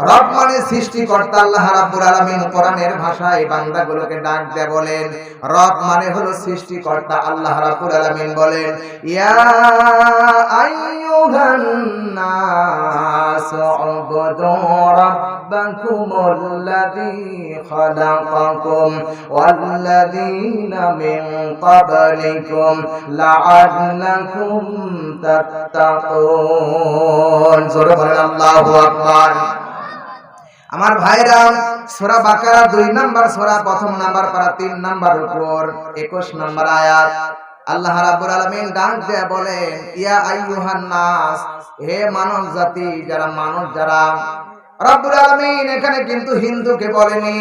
রব মানে সৃষ্টিকর্তা। আল্লাহ রাব্বুল আলামিন কোরআনের ভাষায় বান্দাগুলোকে ডাক দিয়ে বলেন রব মানে হলো সৃষ্টিকর্তা। আল্লাহ রাব্বুল আলামিন বলেন ইয়া আইয়ুহান নাস উবুদু রাব্বাকুমুল্লাযী খালাকাকুম ওয়াল্লাযীনা মিন ক্বাবলিকুম লাআল্লাকুম তাত্তাকুন। জোরে বলেন আল্লাহু আকবার। আমার ভাইরা, সূরা বাকারা 2 নাম্বার সূরা, প্রথম নাম্বার পারা 3 নাম্বার উপর 21 নাম্বার আয়াত। আল্লাহ রাব্বুল আলামিন ডাক দিয়ে বলেন ইয়া আইয়ুহান নাস, হে মানব জাতি, যারা মানুষ যারা। রাব্বুল আলামিন এখানে কিন্তু হিন্দুকে বলেনি,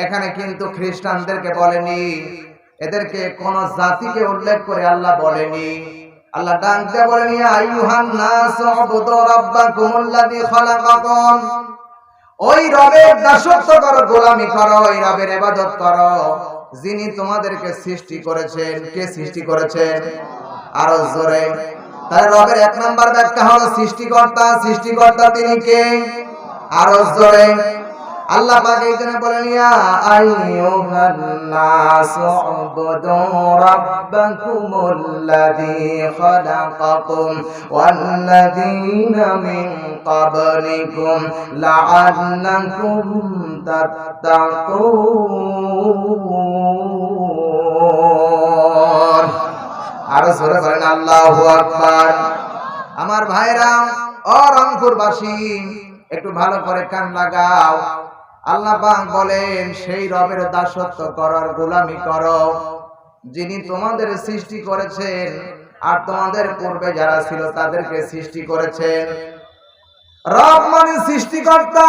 এখানে কিন্তু খ্রিস্টানদেরকে বলেনি, এদেরকে কোন জাতিকে উল্লেখ করে আল্লাহ বলেনি। আল্লাহ ডাক দিয়ে বলেন ইয়া আইয়ুহান নাস উবুদু রাব্বাকুমুল্লাযী খালাকাকুম, ওই রবের দাসত্ব করো, গোলামি করো, ওই রবের ইবাদত করো যিনি তোমাদেরকে সৃষ্টি করেছেন। কে সৃষ্টি করেছেন? আরো জোরে। তাহলে রবের 1 নাম্বার ব্যাখ্যা হলো সৃষ্টিকর্তা। সৃষ্টিকর্তা তিনি কে? আরো জোরে। আল্লাহ পাক এইখানে বলেন ইয়া আইয়ুহান নাস উবুদু রাব্বাকুমুল্লাযী খালাকাকুম ওয়াল্লাযীনা মিন ক্বাবলিকুম লাআল্লাকুম তাত্তাকুন। আর জোরে বলেন আল্লাহু আকবার। আমার ভাইরা ও রংপুরবাসী, একটু ভালো করে কান লাগাও। আল্লাহ পাক বলেন, সেই রবের দাসত্ব করার গোলামি করো যিনি তোমাদের সৃষ্টি করেছেন আর তোমাদের পূর্বে যারা ছিল তাদেরকে সৃষ্টি করেছেন। রব মানে সৃষ্টিকর্তা।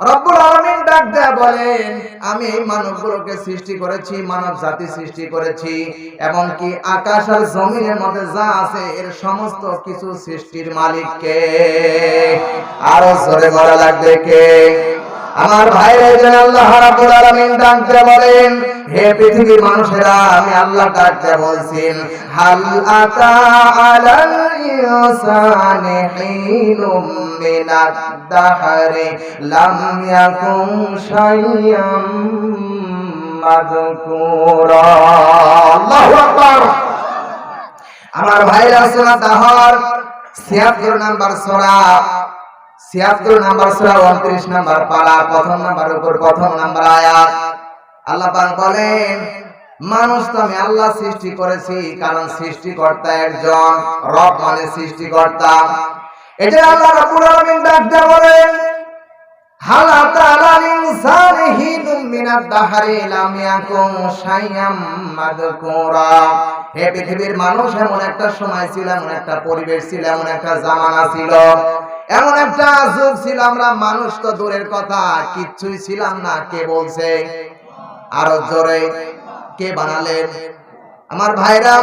রব্বুল আলামিন ডাক দেয়া বলেন, আমি এই মানবগুলোকে সৃষ্টি করেছি, মানব জাতি সৃষ্টি করেছি, এবং কি আকাশ আর জমিনের মধ্যে যা আছে এর সমস্ত কিছু সৃষ্টির মালিক কে? আরো জোরে বলা লাগবে কে? আমার ভাইরা যেন আল্লাহ রাব্বুল আলামিন ডাক দেয়া বলেন, হে পৃথিবীর মানুষেরা, আমি আল্লাহ ডাক দেয়া বলছেন, হাল আতা আলাল ইনসানি হিনুম মিনাদ দাহরি লাম ইয়াকুন শাইয়াম মাযকুরা। আল্লাহু আকবার। আমার ভাইরা, সূরা দাহর ৭৬ নাম্বার সূরা, ৭৬ নাম্বার সূরা ২৯ নাম্বার পারা, প্রথম নাম্বার উপর প্রথম নাম্বার আয়াত। আল্লাহ পাক বলেন, মানুষ তো আমি আল্লাহ সৃষ্টি করেছি, কারণ সৃষ্টিকর্তা একজন। রব মানে সৃষ্টিকর্তা। এটা আল্লাহ রাব্বুল আলামিন ডাক দেয়া বলেন, হাল আতা আলাল ইনসানি হিনুম মিনাদ দাহরি লাম ইয়াকুন শাইয়াম মাযকুরা। হে পৃথিবীর মানুষ, এমন একটা সময় ছিল, এমন একটা পরিবেশ ছিল, এমন একটা জামানা ছিল, এমন একটা যুগ ছিল, আমরা মানুষ তো দূরের কথা, কিচ্ছুই ছিলাম না। কে বলছে? আরো জোরে, কে বানালেন? আমার ভাইরা,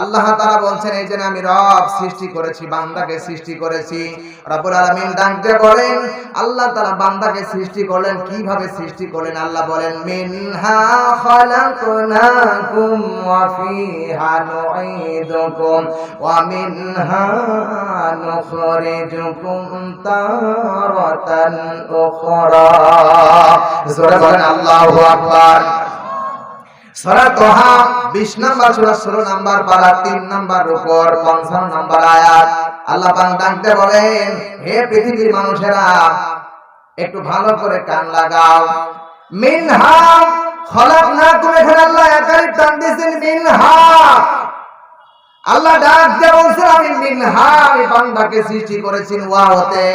আল্লাহ তাআলা বলছেন, এই যে আমি রব সৃষ্টি করেছি, বান্দাকে সৃষ্টি করেছি। রব্বুল আলামিন ডাক দিয়ে বলেন, আল্লাহ তাআলা বান্দাকে সৃষ্টি করলেন, কিভাবে সৃষ্টি করলেন? আল্লাহ বলেন, মিনহা খালাকনাকুম ওয়া ফিহা নুঈদুকুম ওয়া মিনহা নুখরিজুকুম তারাতান উখরা। জোরে বলেন আল্লাহু আকবার। সূরা তোহা ২০ নাম্বার সূরা ১৬ নাম্বার পারা, ৩ নাম্বার উপর ৫৫ নাম্বার আয়াত। আল্লাহ পাক ডাকতে বলেন, হে পৃথিবীর মানুষেরা, একটু ভালো করে কান লাগাও। মিনহা খলাকনাকুম, এখানে আল্লাহ একারিত টান দিয়েছেন, মিনহা। আল্লাহ ডাক দিয়ে বলছেন, আমি মিনহা, আমি বান্দাকে সৃষ্টি করেছি ওয়া হতে।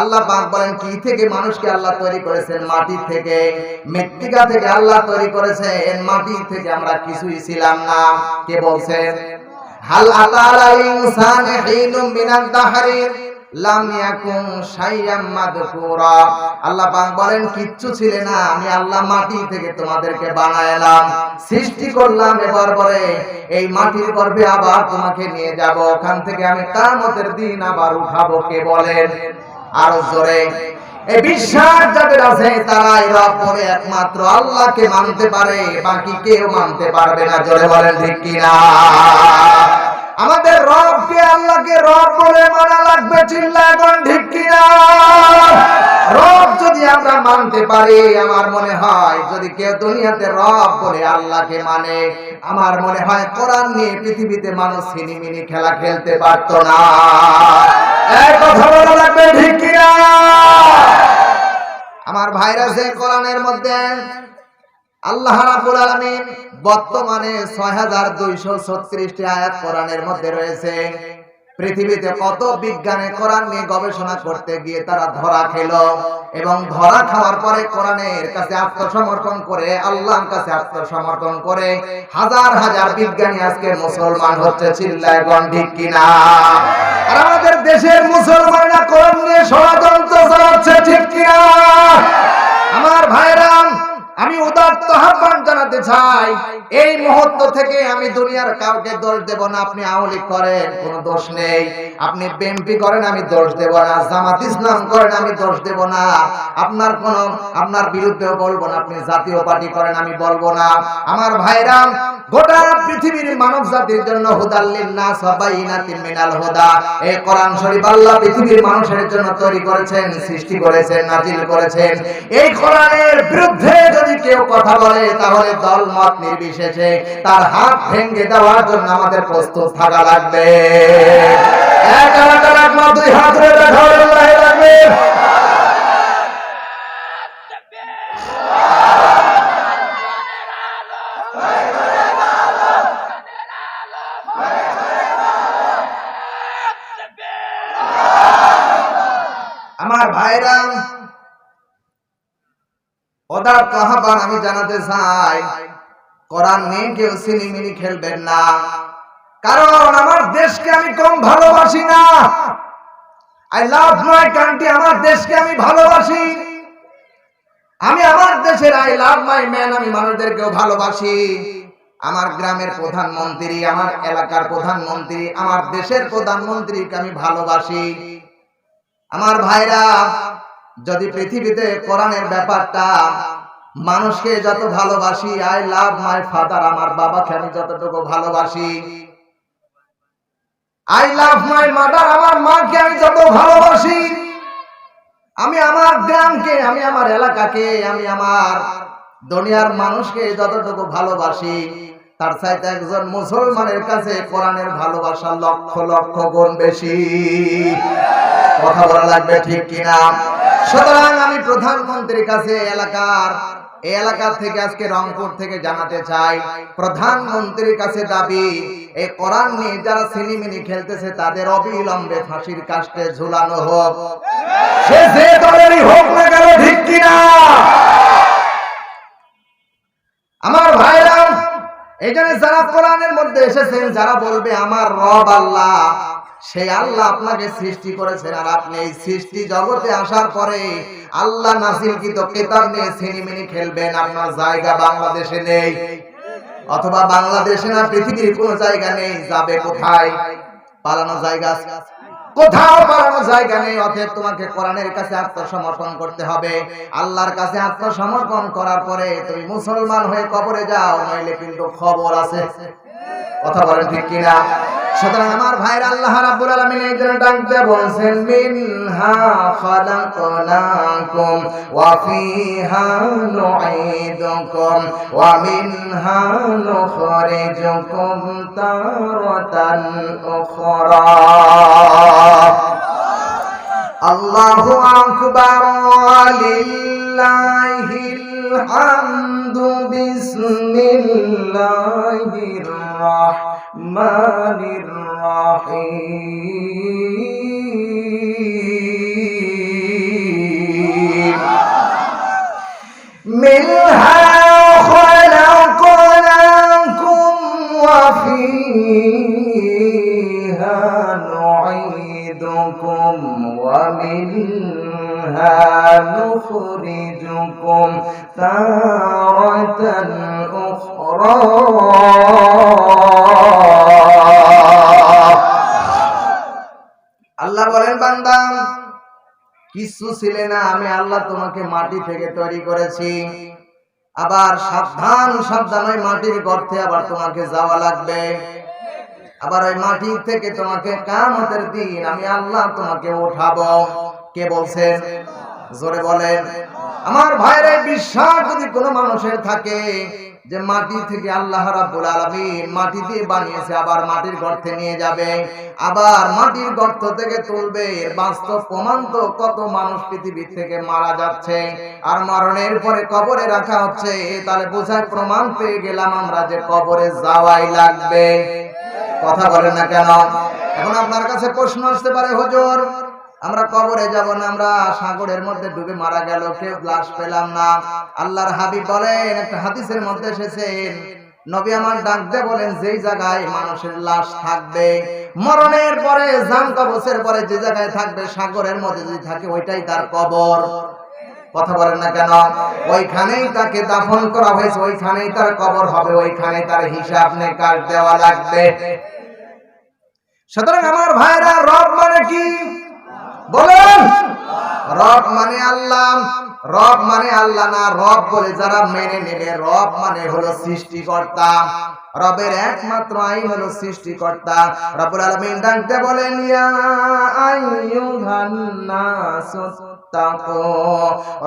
আল্লাহ পাক বলেন, কি থেকে মানুষকে আল্লাহ তৈরি করেছেন? মাটি থেকে, মৃত্তিকা থেকে আল্লাহ তৈরি করেছেন। মাটি থেকে আমরা কিছুই ছিলাম না। কে বলছেন? হাল আতা আলাল ইনসানি হিনুম মিনাদ দাহরি লাম ইয়াকুন শাইয়াম মাযকুরা। আল্লাহ পাক বলেন, কিচ্ছু ছিলে না, আমি আল্লাহ মাটি থেকে তোমাদেরকে বানাইলাম, সৃষ্টি করলাম। এবার বলে, এই মাটির গর্ভে আবার তোমাকে নিয়ে যাব, ওখান থেকে আমি কিয়ামতের দিন আবার উঠাবো। কে বলেন? আরো জোরে। এই বিশ্বাস যাদের আছে তারাই রব বলে একমাত্র আল্লাহকে মানতে পারে, বাকি কেউ মানতে পারবে না। জোরে বলেন ঠিক কিনা? আমাদের রবকে, আল্লাহকে রব বলে মানা লাগবে। চিল্লায় বলেন ঠিক কিনা? রব যদি আমরা মানতে পারি, আমার মনে হয় যদি কেউ দুনিয়াতে রব বলে আল্লাহকে মানে, আমার মনে হয় কোরআন নিয়ে পৃথিবীতে মানুষ ছিনিমিনি খেলা খেলতে পারতো না। এই কথা বলা লাগবে ঠিক কিনা? আমার ভাইরা, যে কোরআনের মধ্যে আল্লাহ রাব্বুল আলামিন বর্তমানে ৬২৩৬টি আয়াত কোরআনের মধ্যে রয়েছে। পৃথিবীতে কত বিজ্ঞানে কোরআন নিয়ে গবেষণা করতে গিয়ে তারা ধরা খেল, এবং ধরা খাওয়ার পরে কোরআনের কাছে আত্মসমর্পণ করে, আল্লাহর কাছে আত্মসমর্পণ করে হাজার হাজার বিজ্ঞানী আজকে মুসলমান হচ্ছে। চিল্লায় বলেন ঠিক কিনা? আর আমাদের দেশের মুসলমানরা কোরআন নিয়ে ষড়যন্ত্র চালাচ্ছে। ঠিক কিনা? আমার ভাইরা, আমি উদাত্ত আহ্বান জানাতে চাই, এই মুহূর্ত থেকে আমি দুনিয়ার কাউকে দোষ দেব না। আপনি আওয়ামী লীগ করেন, কোনো দোষ নেই। আপনি বিএনপি করেন, আমি দোষ দেব না। জামাত ইসলাম করেন, আমি দোষ দেব না। আপনার বিরুদ্ধেও বলবো না। আপনি জাতীয় পার্টি করেন, আমি বলবো না। আমার ভাইরা, গোটা পৃথিবীর মানব জাতির জন্য হুদাল লিন্নাস ওয়া বাইয়িনাতিন মিনাল হুদা, এই কোরআন শরীফ আল্লাহ পৃথিবীর মানুষের জন্য তৈরি করেছেন, সৃষ্টি করেছেন, নাজিল করেছেন। এই কোরআনের বিরুদ্ধে যদি কেউ কথা বলে, তাহলে দল মত নির্বিশেষে তার হাত ভেঙে দেওয়ার জন্য আমাদের প্রস্তুত থাকা লাগবে। এক আলাদা দুই হাত ধরে দেখা লাগবে। আমার ভাইরা, ওদার আহ্বান আমি জানাতে চাই, কোরআন নিয়ে কেউ সিনেমিনি খেলবেন না। কারণ আমার দেশকে আমি কম ভালোবাসি না। আই লাভ মাই কান্ট্রি, আমার দেশকে আমি ভালোবাসি। আমি আমার দেশের আই লাভ মাই ম্যান, আমি মানুষদেরকেও ভালোবাসি। আমার গ্রামের প্রধানমন্ত্রী, আমার এলাকার প্রধানমন্ত্রী, আমার দেশের প্রধানমন্ত্রীকে আমি ভালোবাসি। আমার ভাইরা, যদি পৃথিবীতে কোরআনের ব্যাপারটা মানুষকে যত ভালোবাসি, আই লাভ মাই ফাদার, আমার বাবাকে আমি যতটুকু ভালোবাসি, আই লাভ মাই মাদার, আমার মাকে আমি যত ভালোবাসি, আমি আমার গ্রামকে, আমি আমার এলাকাকে, আমি আমার দুনিয়ার মানুষকে যতটুকু ভালোবাসি, তার চাইতে একজন মুসলমানের কাছে কোরআনের ভালোবাসা লক্ষ লক্ষ গুণ বেশি। কথা বলা লাগবে, ঠিক কিনা? সুতরাং আমি প্রধানমন্ত্রীর কাছে এই এলাকা থেকে আজকে রংপুর থেকে জানাতে চাই, প্রধানমন্ত্রীর কাছে দাবি, এই কোরআন নিয়ে যারা সিনেমিনি খেলতেছে তাদের অবিলম্বে ফাঁসির কাস্টে ঝুলানো হোক, সে যে দলেরই হোক না কেন, ঠিক কিনা? আমার ভাইরা, এই জন্য যারা কোরআনের মধ্যে এসেছেন, যারা বলবে আমার রব আল্লাহ, সেই আল্লাহ আপনাকে সৃষ্টি করেছেন, আর আপনি এই সৃষ্টি জগতে আসার পরে আল্লাহ নাযিলকৃত কিতাব নিয়ে সিনেমিনি খেলবেন, আপনার জায়গা বাংলাদেশে নেই, অথবা বাংলাদেশে না পৃথিবীর কোন জায়গা নেই। যাবে কোথায়? পালানো জায়গা কোথাও পালানো জায়গা নেই। অতএব তোমাকে কোরআনের কাছে আত্মসমর্পণ করতে হবে। আল্লাহর কাছে আত্মসমর্পণ করার পরে তুমি মুসলমান হয়ে কবরে যাও, নইলে কিন্তু খবর আছে। কথা বলেন, ঠিক কিনা? সুতরাং আমার ভাইরা, আল্লাহ রাব্বুল আলামিন এই জন্য ডাক দিয়ে বলছেন, মিনহা খালাকনাকুম ওয়া ফিহা নুঈদুকুম ওয়া মিনহা নুখরিজুকুম তারাতান উখরা। আল্লাহু আকবার, লিল্লাহিল হামদু, বিসমিল্লাহির রাহমানির রাহিম। মিনহা খালাকনাকুম ওয়া ফিহা নুঈদুকুম ওয়া মিনহা নুখরিজুকুম তারাতান উখরা। আল্লাহ বলেন, বান্দা কিছু ছিলে না, আমি আল্লাহ তোমাকে মাটি থেকে তৈরি করেছি। আবার সাবধান সাবধান, ওই মাটির গর্তে আবার তোমাকে যাওয়া লাগবে। আবার ওই মাটি থেকে তোমাকে কিয়ামতের দিন আমি আল্লাহ তোমাকে উঠাবো। কে বলছেন? জোরে বলেন। আমার ভাইরে, বিশ্বাস যদি কোনো মানুষের থাকে যে মাটি থেকে আল্লাহ রাব্বুল আলামিন মাটি দিয়ে বানিয়েছে, আবার মাটির গর্তে নিয়ে যাবে, আবার মাটির গর্ত থেকে তুলবে, বাস্তব প্রমাণ তো কত মানুষ পৃথিবী থেকে মারা যাচ্ছে আর মরণের পরে কবরে রাখা হচ্ছে। তাহলে বোঝায়, প্রমাণ পেয়ে গেলাম আমরা যে কবরে যাওয়াই লাগবে। কথা বলেন না কেন? এখন আপনার কাছে প্রশ্ন আসতে পারে, হুজুর আমরা কবরে যাব না, আমরা সাগরের মধ্যে ডুবে মারা গেল, কেউ লাশ পেলাম না। আল্লাহর হাবিব বলেন, একটা হাদিসের মধ্যে এসেছেন, নবী আমার ডাক দিয়ে বলেন, যেই জায়গায় মানুষের লাশ থাকবে মরণের পরে, জান কবরের পরে যে জায়গায় থাকবে, সাগরের মধ্যে যদি থাকে, ওইটাই তার কবর। কথা বলেন না কেন? ওইখানেই তাকে দাফন করা হয়েছে, ওইখানেই তার কবর হবে, ওইখানেই তার হিসাব নিকাশ দেওয়া লাগবে। সুতরাং আমার ভাইরা, রব মানে কি বলেন? রব মানে আল্লাহ। রব মানে আল্লাহ না, রব বলে যারা মেনে নেবে, রব মানে হলো সৃষ্টিকর্তা। রবের একমাত্র আইন হলো সৃষ্টিকর্তা। রব্বুল আলামিন ডাকতে বলেন, ইয়া আইয়ুহান নাসু তাকু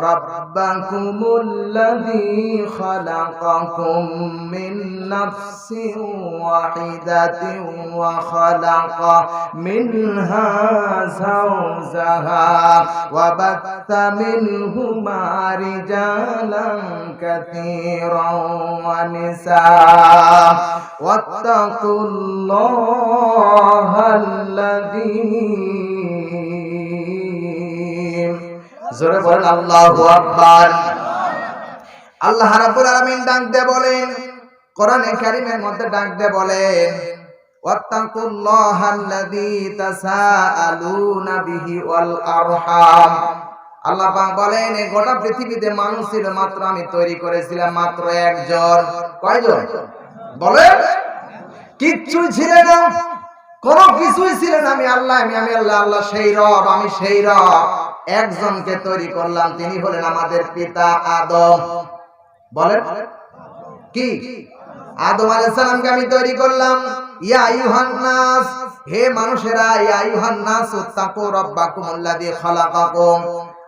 রাব্বাকুমুল্লাযী খালাকাকুম মিন নাফসিন ওয়াহিদাতিন ওয়া খালাকা মিনহা যাওজাহা ওয়া বাত্তা মিনহুমা রিজালান কাসীরান ওয়া নিসা ওয়াত্তাকুল্লাহাল্লাযী জোরে বলেন আল্লাহু আকবার। আল্লাহ রাব্বুল আলামিন ডাক দিয়ে বলেন, কোরআনে কারীমের মধ্যে ডাক দিয়ে বলেন, ওয়াত্তাকুল্লাহাল্লাযী তাসাআলুনা বিহি ওয়াল আরহাম। আল্লাহ পাক বলেন, এই গোটা পৃথিবীতে মানুষ ছিল মাত্র আমি তৈরি করেছিলাম মাত্র একজন। কয়জন বলেন? কিচ্ছুই ছিল না, কোনো কিছুই ছিল না। আমি আল্লাহ, আমি আল্লাহ, আল্লাহ সেই রব, আমি সেই রব। একজনকে তৈরি করলাম, তিনি হলেন আমাদের পিতা আদম। বলেন কি? আদম আলাইহিস সালামকে আমি তৈরি করলাম। ইয়া আইয়ুহান নাস, হে মানুষেরা, ইয়া আইয়ুহান নাস তাকু রাব্বাকুমুল্লাযী খালাকাকুম।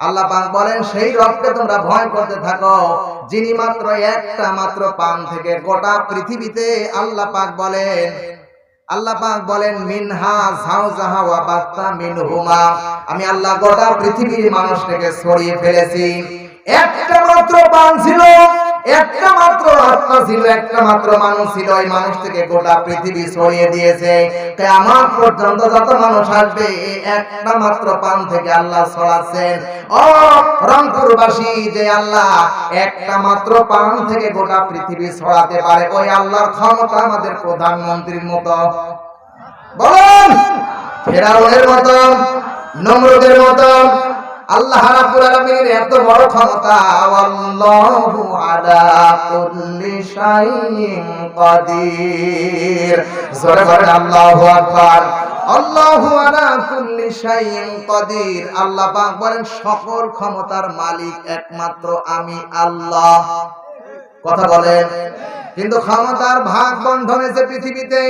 আল্লাহ পাক বলেন, সেই রবকে তোমরা ভয় করতে থাকো, যিনি মাত্র একটা মাত্র পান থেকে গোটা পৃথিবীতে আল্লাহ পাক বলেন মিনহা যাওজাহা ওয়া বাত্তা মিনহুমা, আমি আল্লাহ গোটা পৃথিবীর মানুষকে ছড়িয়ে ফেলেছি। একটা মাত্র পান ছিল, একটা মাত্র আত্মা ছিল, একটা মাত্র মানুষ ছিল, ওই মানুষ থেকে গোটা পৃথিবী ছড়িয়ে দিয়েছে। কিয়ামত পর্যন্ত যত মানুষ আসবে একটা মাত্র পান থেকে আল্লাহ ছড়াচ্ছেন। ও রংপুরবাসী, যে আল্লাহ একটা মাত্র পান থেকে গোটা পৃথিবী ছড়াতে পারে, ওই আল্লাহর ক্ষমতা আমাদের প্রধানমন্ত্রীর মতো, বলুন ফেরাউনের মতো, নমরুদের মতো। আল্লাহ রাব্বুল আলামিনের এত বড় ক্ষমতা। আল্লাহু আলা কুল্লি শাইইন কাদির। জোরে বলেন আল্লাহু আকবার। আল্লাহু আলা কুল্লি শাইইন কাদির। আল্লাহ পাক বলেন, সকল ক্ষমতার মালিক একমাত্র আমি আল্লাহ। কথা বলেন। কিন্তু ক্ষমতার ভাগ বন্ধন হয়েছে পৃথিবীতে।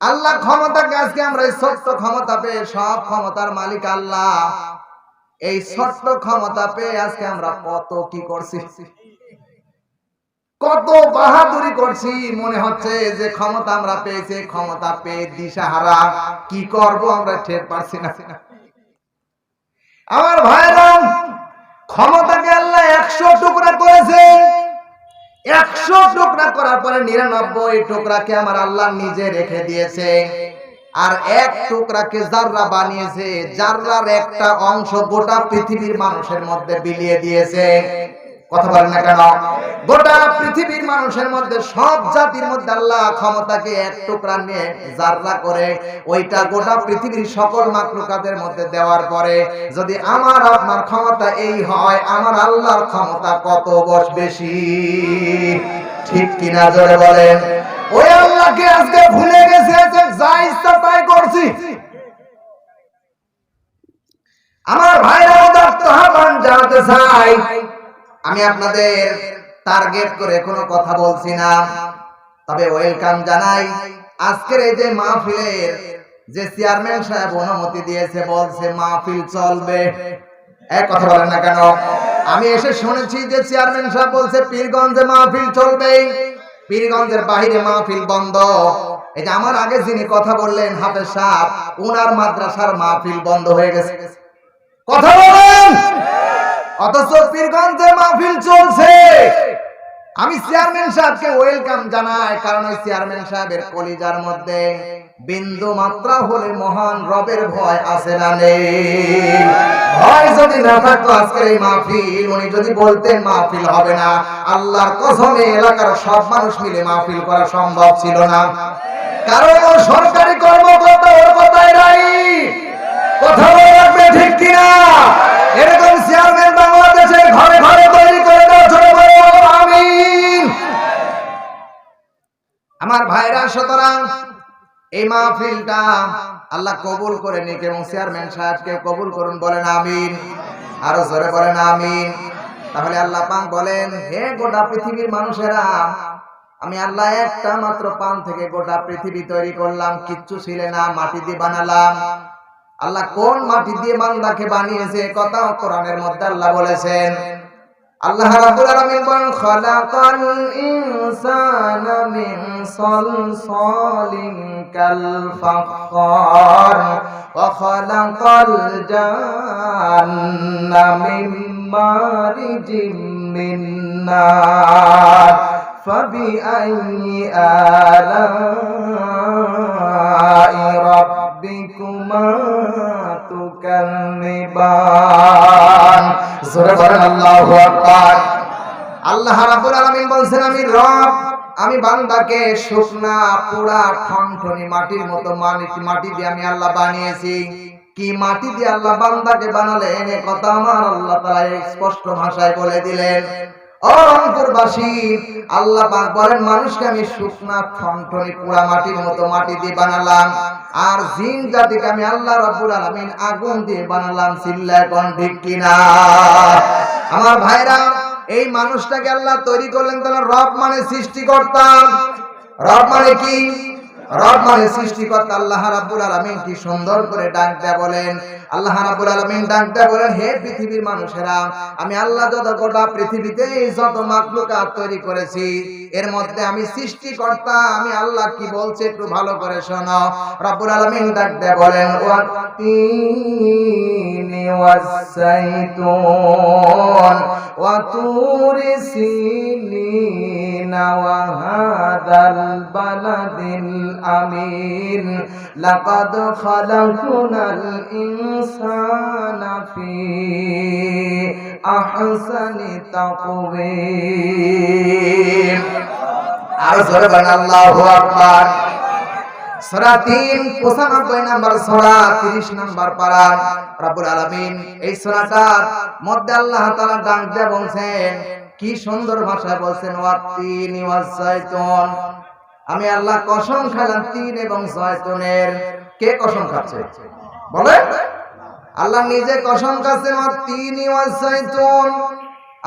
আল্লাহ ক্ষমতাকে আজকে আমরা এই ছোট্ট ক্ষমতা পেয়ে, সব ক্ষমতার মালিক আল্লাহ, এই ছোট্ট ক্ষমতা পেয়ে আজকে আমরা কত কি করছি, কত বাহাদুরি করছি। মনে হচ্ছে যে ক্ষমতা আমরা পেয়েছি, ক্ষমতা পেয়ে দিশাহারা, কি করব আমরা টের পারছি না। আমার ভাইরা, ক্ষমতাকে আল্লাহ 100 টুকরা করেছে। 100 টুকরা করার পরে 99 টুকরাকে আমার আল্লাহ নিজে রেখে দিয়েছে, আর এক টুকরাকে জাররা বানিয়েছে। জাররার একটা অংশ গোটা পৃথিবীর মানুষের মধ্যে বিলিয়ে দিয়েছে। কথা বলেন না কেন? গোটা পৃথিবীর মানুষের মধ্যে, সব জাতির মধ্যে আল্লাহ ক্ষমতাকে এক টুকরা নিয়ে জাররা করে ওইটা গোটা পৃথিবীর সকল মাখলুকাতের মধ্যে দেওয়ার পরে যদি আমার আপনার ক্ষমতা এই হয়, আমার আল্লাহর ক্ষমতা কত বেশি। ঠিক কিনা জোরে বলেন? ওই আল্লাহকে আজকে ভুলে গেছে, যা ইচ্ছা তাই করছি। আমার ভাইরা, আহ্বান জানাতে চাই, আমি আপনাদের টার্গেট করে কোনো কথা বলছি না, তবে ওয়েলকাম জানাই। আজকের এই যে মাহফিলের যে চেয়ারম্যান সাহেব অনুমতি দিয়েছে, বলছে মাহফিল চলবে। এক কথা বলেন না কেন? আমি এসে শুনেছি যে চেয়ারম্যান সাহেব বলছে পীরগঞ্জে মাহফিল চলবে, পীরগঞ্জের বাইরে মাহফিল বন্ধ। এই যে আমার আগে যিনি কথা বললেন হাফেজ সাহেব, উনার মাদ্রাসার মাহফিল বন্ধ হয়ে গেছে। কথা বলেন। অথচ পীরগঞ্জে মাহফিল চলছে। আমি চেয়ারম্যান সাহেবকে ওয়েলকাম জানাই, কারণ ওই চেয়ারম্যান সাহেবের কলিজার মধ্যে বিন্দু মাত্রা হলে মহান রবের ভয় আছে না নেই? ভয় যদি না থাকতো আজকের এই মাহফিল, উনি যদি বলতেন মাহফিল হবে না, আল্লাহর কসমে এলাকার সব মানুষ মিলে মাহফিল করা সম্ভব ছিল না। কারণ ও সরকারি কর্মকর্তা, ওর কথাই রাইট। কথা বলে রাখবে, ঠিক কিনা? এরকম চেয়ারম্যান বাংলাদেশের ঘরে ঘরে তৈরি করে দাও। ছোট বড় আমিন। আমার ভাইরা, সুতরাং এই মাহফিলটা আল্লাহ কবুল করে নিক এবং চেয়ারম্যান সাহেবকে কবুল করুন। বলেন আমিন। আরো জোরে বলেন আমিন। তাহলে আল্লাহ পাক বলেন, হে গোটা পৃথিবীর মানুষেরা, আমি আল্লাহ একটা মাত্র পান থেকে গোটা পৃথিবী তৈরি করলাম। কিচ্ছু ছিল না, মাটি দিয়ে বানালাম। আল্লাহ কোন মাটি দিয়ে বান্দাকে বানিয়েছে কথাও কোরআনের মধ্যে আল্লাহ বলেছেন। আল্লাহ রাব্বুল আলামিন বলেন, খালাকাল ইনসানা মিন সালসালিন কাল ফাখখার ওয়া খালাকাল জান্না মিন মারিজিম মিন নার ফাবিআইয়ি আলাই রাব্বিকুমা তুকাল্লিবান। বলেন আল্লাহু আকবার। আল্লাহ রাব্বুল আলামিন বলছেন আমি রব, আমি বান্দাকে শুকনা পোড়া ঠনঠনি মাটির মতো মাটি দিয়ে আমি আল্লাহ বানিয়েছি। কি মাটি দিয়ে আল্লাহ বান্দাকে বানালেন এ কথা আমার আল্লাহ তাআলা স্পষ্ট ভাষায় বলে দিলেন। ও রংপুরবাসী, আল্লাহ পাক বলেন মানুষকে আমি শুকনা ঠনঠনি পোড়া মাটির মতো মাটি দিয়ে বানালাম, আর জিন জাতিকে আমি আল্লাহ রাব্বুল আলামিন আগুন দিয়ে বানালাম। চিল্লায় কোন ঠিক কিনা? আমার ভাইরা, এই মানুষটাকে আল্লাহ তৈরি করলেন, তাহলে রব মানে সৃষ্টিকর্তা। রব মানে কি? রব মানে সৃষ্টিকর্তা। আল্লাহ রাব্বুল আলামিন কি সুন্দর করে ডাক দেয়া বলেন। আল্লাহ রাব্বুল আলামিন ডাক দেয়া বলেন, হে পৃথিবীর মানুষেরা, আমি আল্লাহ যত গোটা পৃথিবীতে যত মাখলুকাত তৈরি করেছি এর মধ্যে আমি সৃষ্টিকর্তা। আমি আল্লাহ কি বলছে একটু ভালো করে শোনো। রাব্বুল আলামিন ডাক দেয়া বলেন, ওয়াতিনি ওয়াস-সাইতুন ওয়া তুরি সিনিনা ওয়া হাদাল বালাদিল আমিন লাকাদ খালাকনাল ইনসানা ফি আহসানি তাকওয়িম। আর জোরে বলেন আল্লাহু আকবার। সূরা ৩ 95 নম্বর সূরা 30 নম্বর পারা রব্বুল আলামিন এই সূরাটার মধ্যে আল্লাহ তাআলা ডাক দিয়ে বলছেন, কি সুন্দর ভাষায় বলছেন, ওয়াতিনি ওয়াস-সাইতুন, আমি আল্লাহ কসম খেলাম তিন এবং জয়তুনের। কে কসম খাচ্ছে বলে? আল্লাহ নিজে কসম খাচ্ছেন, ওয়াতিনি ওয়াস-সাইতুন,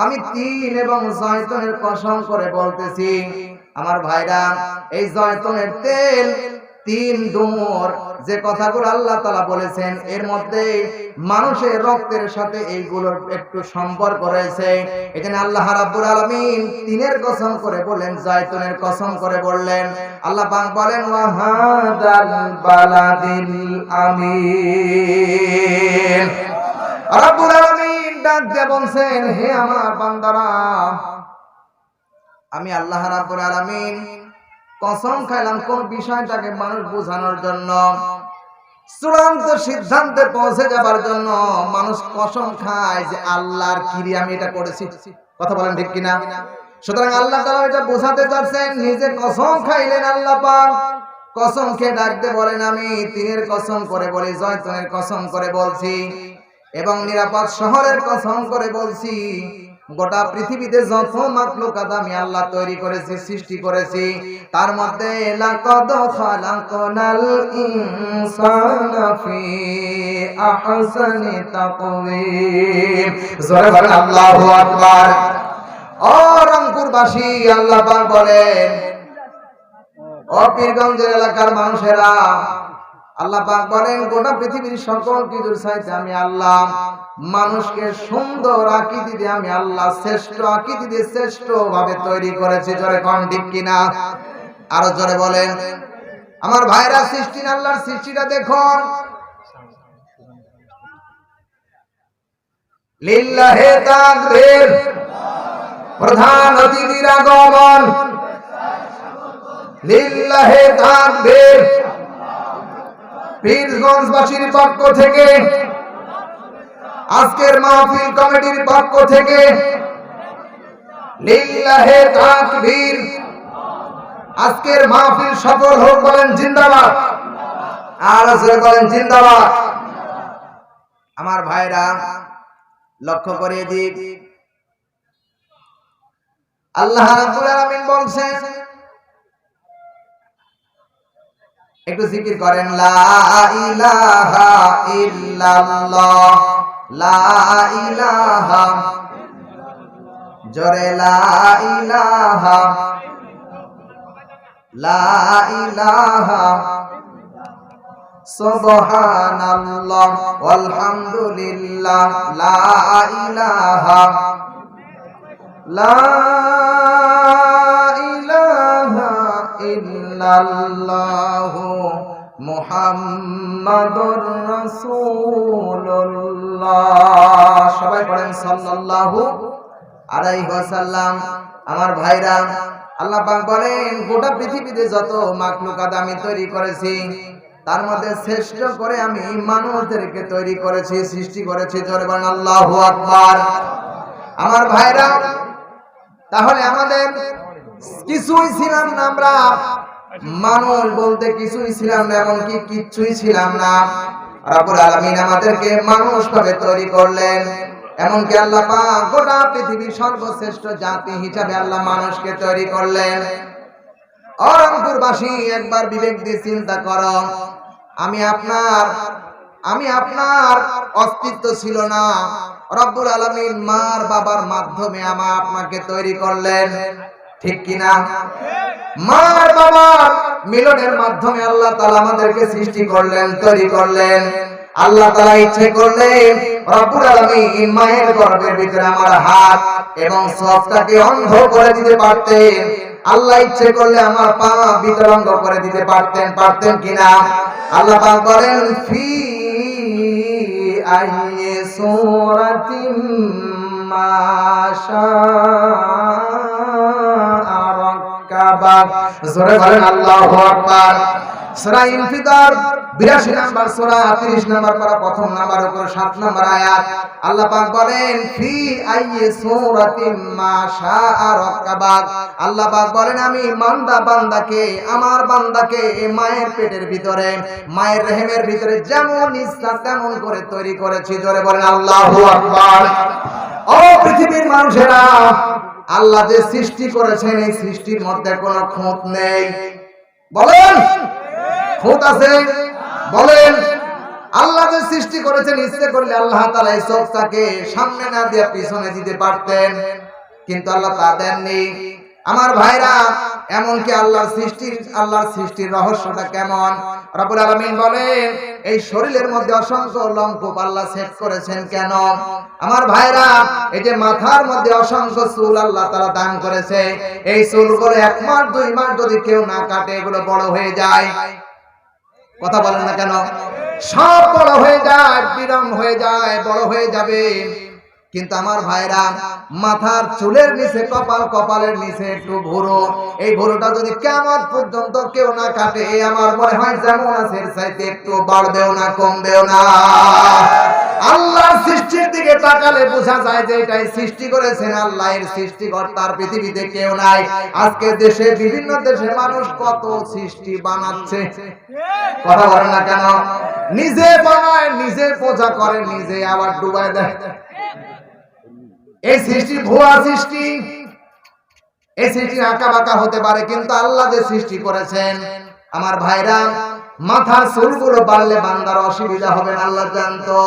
আমি তিন এবং জয়তুনের কসম করে বলতেছি। আমার ভাইরা, এই জয়তুনের তেল তিন ডুমুর যে কথাগুলো আল্লাহ তাআলা বলেছেন এর মধ্যে মানুষের রক্তের সাথে এইগুলোর একটু সম্পর্ক রয়েছে। এখানে আল্লাহ রাব্বুল আলামিন তিনের কসম করে বললেন, জয়তুনের কসম করে বললেন। আল্লাহ পাক বলেন, ওয়া হাদাল বালাদিল আমিন। রাব্বুল আলামিন ডাক দিয়ে বলছেন, হে আমার বান্দারা, আমি আল্লাহ রাব্বুল আলামিন কসম খাইলাম কোন বিষয়টাকে মানুষ বোঝানোর জন্য, চূড়ান্ত সিদ্ধান্তে পৌঁছে যাবার জন্য মানুষ কসম খায় যে আল্লাহর কিরি আমি এটা করেছি। কথা বলেন ঠিক কিনা? সুতরাং আল্লাহ তাআলা এটা বোঝাতে চাচ্ছেন, নিজে কসম খাইলেন আল্লাহ পাক। কসম খেয়ে ডাকতে বলেন, আমি তিনের কসম করে বলি, জয়তুনের কসম করে বলছি এবং নিরাপদ শহরের কসম করে বলছি। গোটা পৃথিবীতে যত মাখলুকাত আমি আল্লাহ তৈরি করেছি, সৃষ্টি করেছি, তার মধ্যে লাকাদ খালাকনাল ইনসানা ফি আহসানি তাকওয়িম। জোরে বলেন আল্লাহু আকবার। ও রংপুরবাসী, আল্লাহ পাক বলেন, ও পীরগঞ্জের এলাকার মানুষেরা, আল্লাহ পাক বলেন, গোটা পৃথিবীর সকল কিছুর চাইতে আমি আল্লাহ মানুষকে সুন্দর আকৃতি দিয়ে আমি আল্লাহ শ্রেষ্ঠ আকৃতি দিয়ে শ্রেষ্ঠ ভাবে তৈরি করেছি। জোরে কোন ঠিক কিনা? আরো জোরে বলেন। আমার ভাইরা, সৃষ্টি আল্লাহর সৃষ্টিটা দেখুন। লিল্লাহি তাকবীর। প্রধান অতিথির আগমন। লিল্লাহি তাকবীর। পীরগঞ্জবাসীর পক্ষ থেকে, আজকের মাহফিল কমিটির পক্ষ থেকে লিল্লাহি তাকবীর। আজকের মাহফিল সফল হোক, বলেন জিন্দাবাদ। আর আসলে বলেন জিন্দাবাদ। আমার ভাইরা, লক্ষ্য করে দিক, আল্লাহ রাব্বুল আলামিন বলছেন, একটু জিকির করেন, লা ইলাহা ইল্লাল্লাহ, লা ইলাহা, জোরে লা ইলাহা, লা ইলাহা, সুবহানাল্লাহ ওয়ালহামদুলিল্লাহ, লা ইলাহা, লা ইলাহা ইল্লাল্লাহু মুহাম্মাদুর রাসূলুল্লাহ। সবাই পড়েন সাল্লাল্লাহু আলাইহি ওয়াসাল্লাম। আমার ভাইরা, আল্লাহ পাক বলেন, গোটা পৃথিবীতে যত মাখলুকাত আমি তৈরি করেছি তার মধ্যে শ্রেষ্ঠ করে আমি মানুষদেরকে তৈরি করেছি, সৃষ্টি করেছি। জোরে বলেন আল্লাহু আকবার। আমার ভাইরা, তাহলে আমাদের কিছুই ছিলাম না, আমরা মানুষ বলতে কিছুই ছিলাম না, এমনকি কিচ্ছুই ছিলাম না। রব্বুল আলামিন আমাদেরকে মানুষ ভাবে তৈরি করলেন, এমনকি আল্লাহ পাক গোটা পৃথিবীর সর্বশ্রেষ্ঠ জাতি হিসাবে আল্লাহ মানুষকে তৈরি করলেন। রংপুরবাসী, একবার বিবেক দিয়ে চিন্তা করো, আমি আপনার অস্তিত্ব ছিল না, রব্বুল আলামিন মার বাবার মাধ্যমে আপনাকে তৈরি করলেন, ঠিক কিনা? মার বাবার মিলনের মাধ্যমে আল্লাহ তাআলা আমাদেরকে সৃষ্টি করলেন, তৈরি করলেন। আল্লাহ তাআলা ইচ্ছে করলে রব্বুল আলামিন মায়ের গর্ভের ভিতরে আমার হাত এবং সবটাকে অন্ধ করে দিতে পারতেন। আল্লাহ ইচ্ছে করলে আমার পা বিকলাঙ্গ করে দিতে পারতেন কিনা? আল্লাহ পাক বলেন, ফি আইয়ি সূরাতিন মা শাআ রাক্কাবা। জোরে বলেন আল্লাহু আকবার। সূরা ইনফিতার 82 নাম্বার সূরা 30 নাম্বার পারা প্রথম নাম্বার উপর 7 নাম্বার আয়াত। আল্লাহ পাক বলেন, ফি আইয়ি সূরাতিন মা শাআ রাক্কাবা। আল্লাহ পাক বলেন, আমি আমার বান্দাকে মায়ের পেটের ভিতরে, মায়ের রহমের ভিতরে যেমন ইচ্ছা তেমন করে তৈরি করেছি। জোরে বলেন আল্লাহু আকবার। ও পৃথিবীর মানুষেরা, আল্লাহ যে সৃষ্টি করেছেন এই সৃষ্টির মধ্যে কোনো খুঁত নেই। বলেন, খুঁত আছে? বলেন। আল্লাহ যে সৃষ্টি করেছেন, ইচ্ছে করলে আল্লাহ তাআলা এই চোখটাকে সামনে না দিয়ে পিছনে দিতে পারতেন, কিন্তু আল্লাহ তা দেননি। আমার ভাইরা, এমনকি আল্লাহর সৃষ্টির রহস্যটা কেমন? রব্বুল আলামিন বলেন, এই শরীরের মধ্যে অসংখ্য লোমকূপ আল্লাহ সেট করেছেন কেন? আমার ভাইরা, এই যে মাথার মধ্যে অসংখ্য চুল আল্লাহ তাআলা দান করেছে, এই চুলগুলো 1 মাস 2 মাস যদি কেউ না কাটে এগুলো বড় হয়ে যায়। কথা বলেন না কেন? সব বড় হয়ে যায়, বিরাম হয়ে যায়, বড় হয়ে যাবে। কিন্তু আমার ভাইরা, মাথার চুলের নিচে কপালের নিচে একটু ভুরু, এই ভুরুটা যদি কিয়ামত পর্যন্ত কেউ না কাটে, আমার মনে হয় যেমন আছে এর চাইতে একটু বাড়বেও না, কমবেও না। আল্লাহর সৃষ্টির দিকে তাকালে বোঝা যায় যে এটাই সৃষ্টি করেছেন আল্লাহ, এর সৃষ্টিকর্তার পৃথিবীতে কেউ নাই। আজকে দেশে, বিভিন্ন দেশের মানুষ কত সৃষ্টি বানাচ্ছে, কথা বলেন না কেন? নিজে বানায়, নিজে পূজা করে, নিজে আবার ডুবায় দেয়। এই সৃষ্টি ভুয়া সৃষ্টি, এই সৃষ্টি আঁকা বাঁকা হতে পারে, কিন্তু আল্লাহ যে সৃষ্টি করেছেন, আমার ভাইরা, মাথার চুলগুলো বাড়লে বান্দার অসুবিধা হবে না, আল্লাহ জানতো।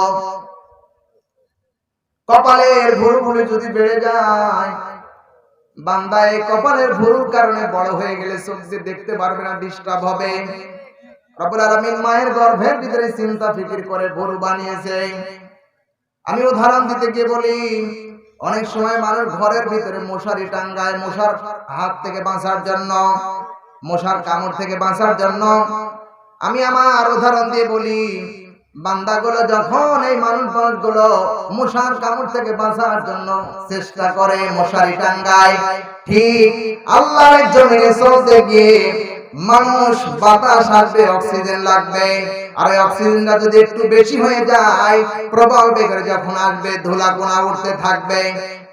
কপালের ভুরুগুলো যদি বেড়ে যায়, বান্দা এই কপালের ভুরুর কারণে বড় হয়ে গেলে চোখ দিয়ে দেখতে পারবে না, ডিস্টার্ব হবে। রব্বুল আলামিন মায়ের গর্ভের ভিতরে চিন্তা ফিকির করে ভুরু বানিয়েছে। আমি উদাহরণ দিতে গিয়ে বলি, অনেক সময় মানুষ ঘরের ভিতরে মশারি টাঙ্গায়, মশার হাত থেকে বাঁচার জন্য, মশার কামড় থেকে বাঁচার জন্য। আমি আমার উদাহরণ দিয়ে বলি, বান্দাগুলো যখন এই মানুষগুলো মশার কামড় থেকে বাঁচার জন্য চেষ্টা করে, মশারি টাঙ্গায়, ঠিক আল্লাহর জন্য চলতে গিয়ে মানুষ বাতাস আসবে, অক্সিজেন লাগবে, আর ওই অক্সিজেনটা যদি একটু বেশি হয়ে যায়, প্রবল বেগে যখন আসবে, ধুলা কোনা উঠতে থাকবে।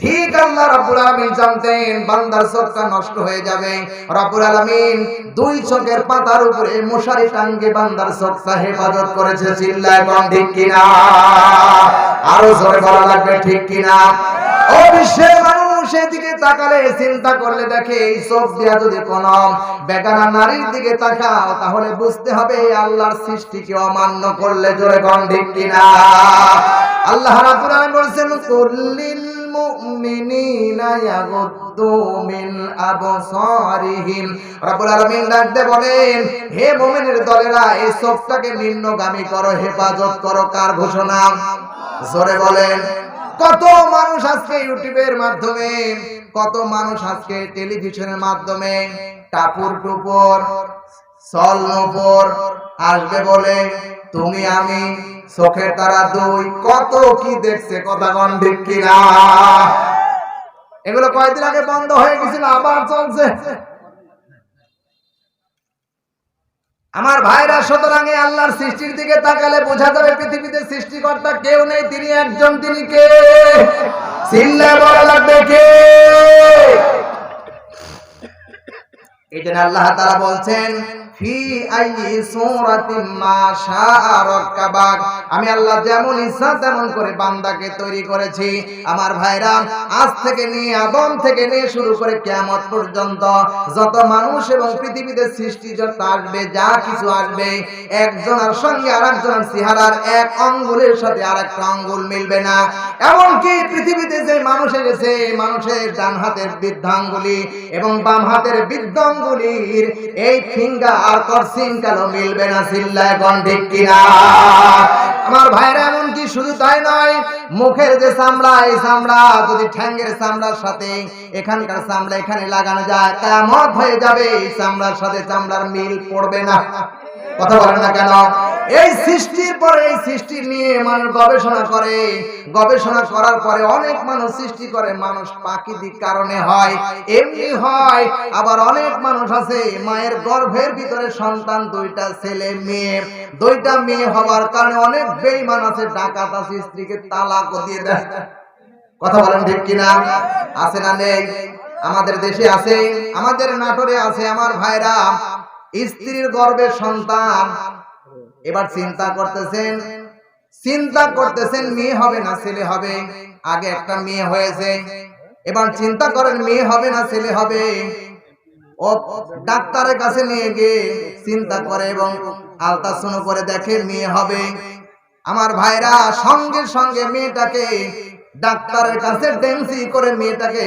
ঠিক আল্লাহ রাব্বুল আলামিন জানতেন বান্দার চোখটা নষ্ট হয়ে যাবে। রাব্বুল আলামিন 2 চোখের পাতার উপরে মশারি টাঙ্গে বান্দার চোখটা হেফাজত করেছে। চিল্লায় কোন ঠিক কিনা? আরো জোরে বলা লাগবে, ঠিক কিনা? ও বিশ্বের মানুষ, সেদিকে তাকালে, চিন্তা করলে দেখে, এই চোখ দিয়া যদি কোন বেগানা নারীর দিকে তাকাও, তাহলে বুঝতে হবে আল্লাহর সৃষ্টিকে অমান্য করলে। জোরে কোন ঠিক কিনা? আল্লাহ রাব্বুল আলামিন বলেছেন, কুল্লিল মুমিনিনা ইয়াগুদ্দু মিন আবসারিহিম। রাব্বুল আলামিন ডাকতে বলেন, হে মুমিনের দলেরা, এই চোখটাকে নিম্নগামী করো, হেফাজত করো। কার ঘোষণা? জোরে বলেন। কত মানুষ আজকে ইউটিউবের মাধ্যমে, কত মানুষ আজকে টেলিভিশনের মাধ্যমে টাপুর টুপুর সলনপুর আসবে বলে, তুমি আমি, চোখের তারা 2, কত কি দেখছে। কথা কোন ঠিক কিনা? এগুলো কয়েকদিন আগে বন্ধ হয়ে গেছিল, আবার চলছে। আমার ভাইরা, সুতরাং আল্লাহর সৃষ্টির দিকে তাকালে বোঝা যাবে পৃথিবীতে সৃষ্টিকর্তা কেউ নেই, তিনি একজন। তিনি কে? চিল্লায় বলা লাগবে কে? এই জন্য আল্লাহ তাআলা বলছেন ফি আইয়ি সূরাতিন মা শাআ রাক্কাবাক, আমি আল্লাহ যেমন ইচ্ছা তেমন করে বান্দাকে তৈরি করেছি। আমার ভাইরা, আজ থেকে নিয়ে আদম থেকে নিয়ে শুরু করে কিয়ামত পর্যন্ত যত মানুষ এবং পৃথিবীতে সৃষ্টি যত আসবে, যা কিছু আসবে, একজনের সঙ্গে আরেকজনের চেহারার এক আঙ্গুলের সাথে আরেকটা আঙ্গুল মিলবে না। এমনকি পৃথিবীতে যে মানুষ এসেছে, মানুষের ডান হাতের বৃদ্ধাঙ্গুলি এবং বাম হাতের বৃদ্ধাঙ্গুলির এই ফিঙ্গার আর করসিন কালো মিলবে না। চিল্লায় কোন ঠিক কিনা? আমার ভাইরা, এমনকি শুধু তাই নয়, মুখের যে চামড়া, এই চামড়া যদি ঠ্যাঙ্গের চামড়ার সাথে এখানকার চামড়া এখানে লাগানো যায়, কিয়ামত হয়ে যাবে, এই চামড়ার সাথে চামড়ার মিল পড়বে না। কথা বলেন না কেন? এই সৃষ্টির পরে, এই সৃষ্টি নিয়ে মানুষ গবেষণা করে, গবেষণা করার পরে অনেক মানুষ সৃষ্টি করে। মানুষ প্রাকৃতিক কারণে হয়, এমনি হয়। আবার অনেক মানুষ আছে মায়ের গর্ভের ভিতরে সন্তান, দুইটা ছেলে মেয়ে, দুইটা মেয়ে হওয়ার কারণে অনেক বেঈমান আছে, ডাকাত আছে, স্ত্রীকে তালাক দিয়ে দেয়। কথা বলেন ঠিক কিনা? আছে না নেই? আমাদের দেশে আছে, আমাদের নাটোরে আছে। আমার ভাইরা, স্ত্রীর গর্ভে সন্তান, এবার চিন্তা করতেছেন মেয়ে হবে না ছেলে হবে। আগে একটা মেয়ে হয়েছে, এবার চিন্তা করেন মেয়ে হবে না ছেলে হবে। ও ডাক্তারের কাছে নিয়ে গিয়ে চিন্তা করে এবং আলট্রাসাউন্ড করে দেখে মেয়ে হবে। আমার ভাইরা, সঙ্গে সঙ্গে মেয়েটাকে ডাক্তারের কাছে ডেন্সি করে মেয়েটাকে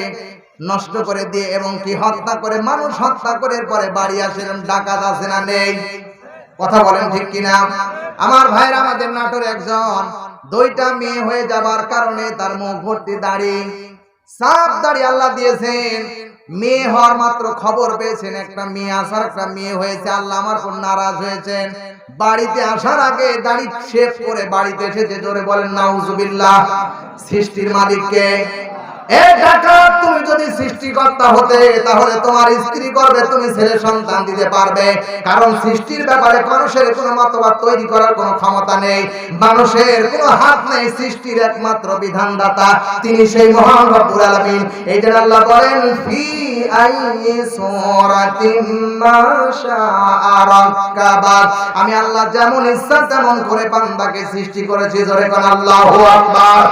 নষ্ট করে দিয়ে এবং কি হত্যা করে, মানুষ হত্যা করে পরে বাড়ি আসেন। ডাকাত আছে না নেই? কথা বলেন ঠিক কিনা? আমার ভাইরা, আমাদের নাটোরে একজন দুইটা মেয়ে হয়ে যাবার কারণে তার মুখ ভর্তি দাড়ি, সাপ দাড়ি আল্লাহ দিয়েছেন। মেয়ে হওয়ার মাত্র খবর পেয়েছেন একটা মেয়ে আসার, একটা মেয়ে হয়েছে। আল্লাহ আমার উপর নারাজ হয়েছেন। বাড়িতে আসার আগে দাড়ি শেভ করে বাড়িতে এসেছে। জোরে বলেন নাউজুবিল্লাহ। সৃষ্টির মালিককে তুমি যদি সৃষ্টিকর্তা হতে, তাহলে তোমার স্ত্রী গর্ভে তুমি ছেলে সন্তান দিতে পারবে। কারণ সৃষ্টির ব্যাপারে মানুষের কোনো মতবাদ তৈরি করার কোনো ক্ষমতা নেই, মানুষের কোনো হাত নেই। সৃষ্টির একমাত্র বিধানদাতা তিনি সেই মহান রব্বুল আলামিন। এই জন্য আল্লাহ বলেন ফি আইয়ি সূরাতিন মা শাআ রাক্কাবাক, আমি আল্লাহ যেমন ইচ্ছা তেমন করে বান্দাকে সৃষ্টি করেছি। জোরে কোন আল্লাহু আকবার।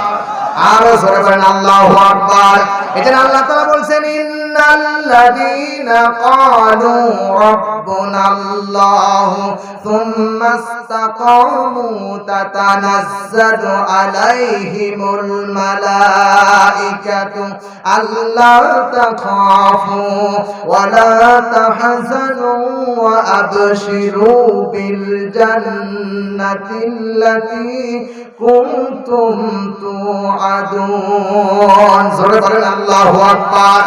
আরো জোরে বলেন আল্লাহু আকবার। এজন্য আল্লাহ তাআলা বলছেন ইন্নাল্লাযীনা ক্বালু রাব্বুনাল্লাহু সুম্মা ইসতাকামু তাতানাজ্জালু আলাইহিমুল মালাইকাতু আল্লা তাখাফু ওয়া লা তাহজানু ওয়া আবশিরু বিল জান্নাতিল্লাতী কুনতুম তুআদুন। জোরে বলেন আল্লাহু আকবার।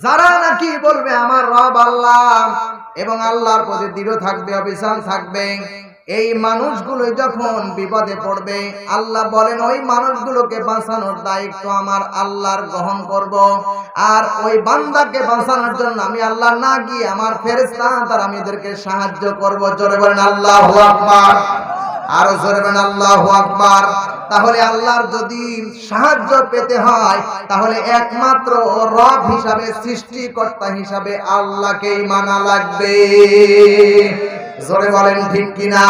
যারা নাকি বলবে আমার রব আল্লাহ এবং আল্লাহর প্রতি দৃঢ় থাকবে, অবিচল থাকবে, এই মানুষগুলো যখন বিপদে পড়বে, আল্লাহ বলেন ওই মানুষগুলোকে বাঁচানোর দায়িত্ব আমার আল্লাহর গ্রহণ করব। আর ওই বান্দাকে বাঁচানোর জন্য আমি আল্লাহ না গিয়ে আমার ফেরেশতা দ্বারা আমি এদেরকে সাহায্য করব। জোরে বলেন আল্লাহু আকবার। আরো জোরে বলেন আল্লাহু আকবার। তাহলে আল্লাহর যদি সাহায্য পেতে হয়, তাহলে একমাত্র রব হিসাবে, সৃষ্টিকর্তা হিসাবে আল্লাহকেই মানা লাগবে। জোরে বলেন ঠিক কিনা?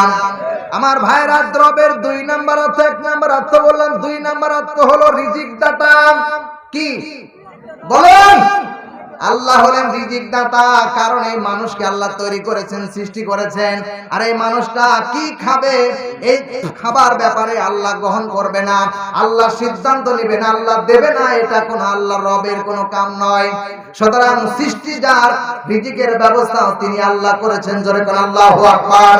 আমার ভাইরা, রবের দুই নাম্বার অর্থ, এক নাম্বার অর্থ বললাম, দুই নাম্বার অর্থ হলো রিজিক দাতা। কি বলেন? আল্লাহ হলেন রিজিক দাতা। কারণ এই মানুষকে আল্লাহ তৈরি করেছেন, সৃষ্টি করেছেন। আর এই মানুষটা কি খাবে, এই খাবার ব্যাপারে আল্লাহ গ্রহণ করবে না, আল্লাহ সিদ্ধান্ত নেবে না, আল্লাহ দেবে না। এটা কোন আল্লাহ রবের কোনো কাম নয়। সুতরাং সৃষ্টি যার, রিজিকের ব্যবস্থা তিনি আল্লাহ করেছেন। জোরে কোন আল্লাহু আকবার।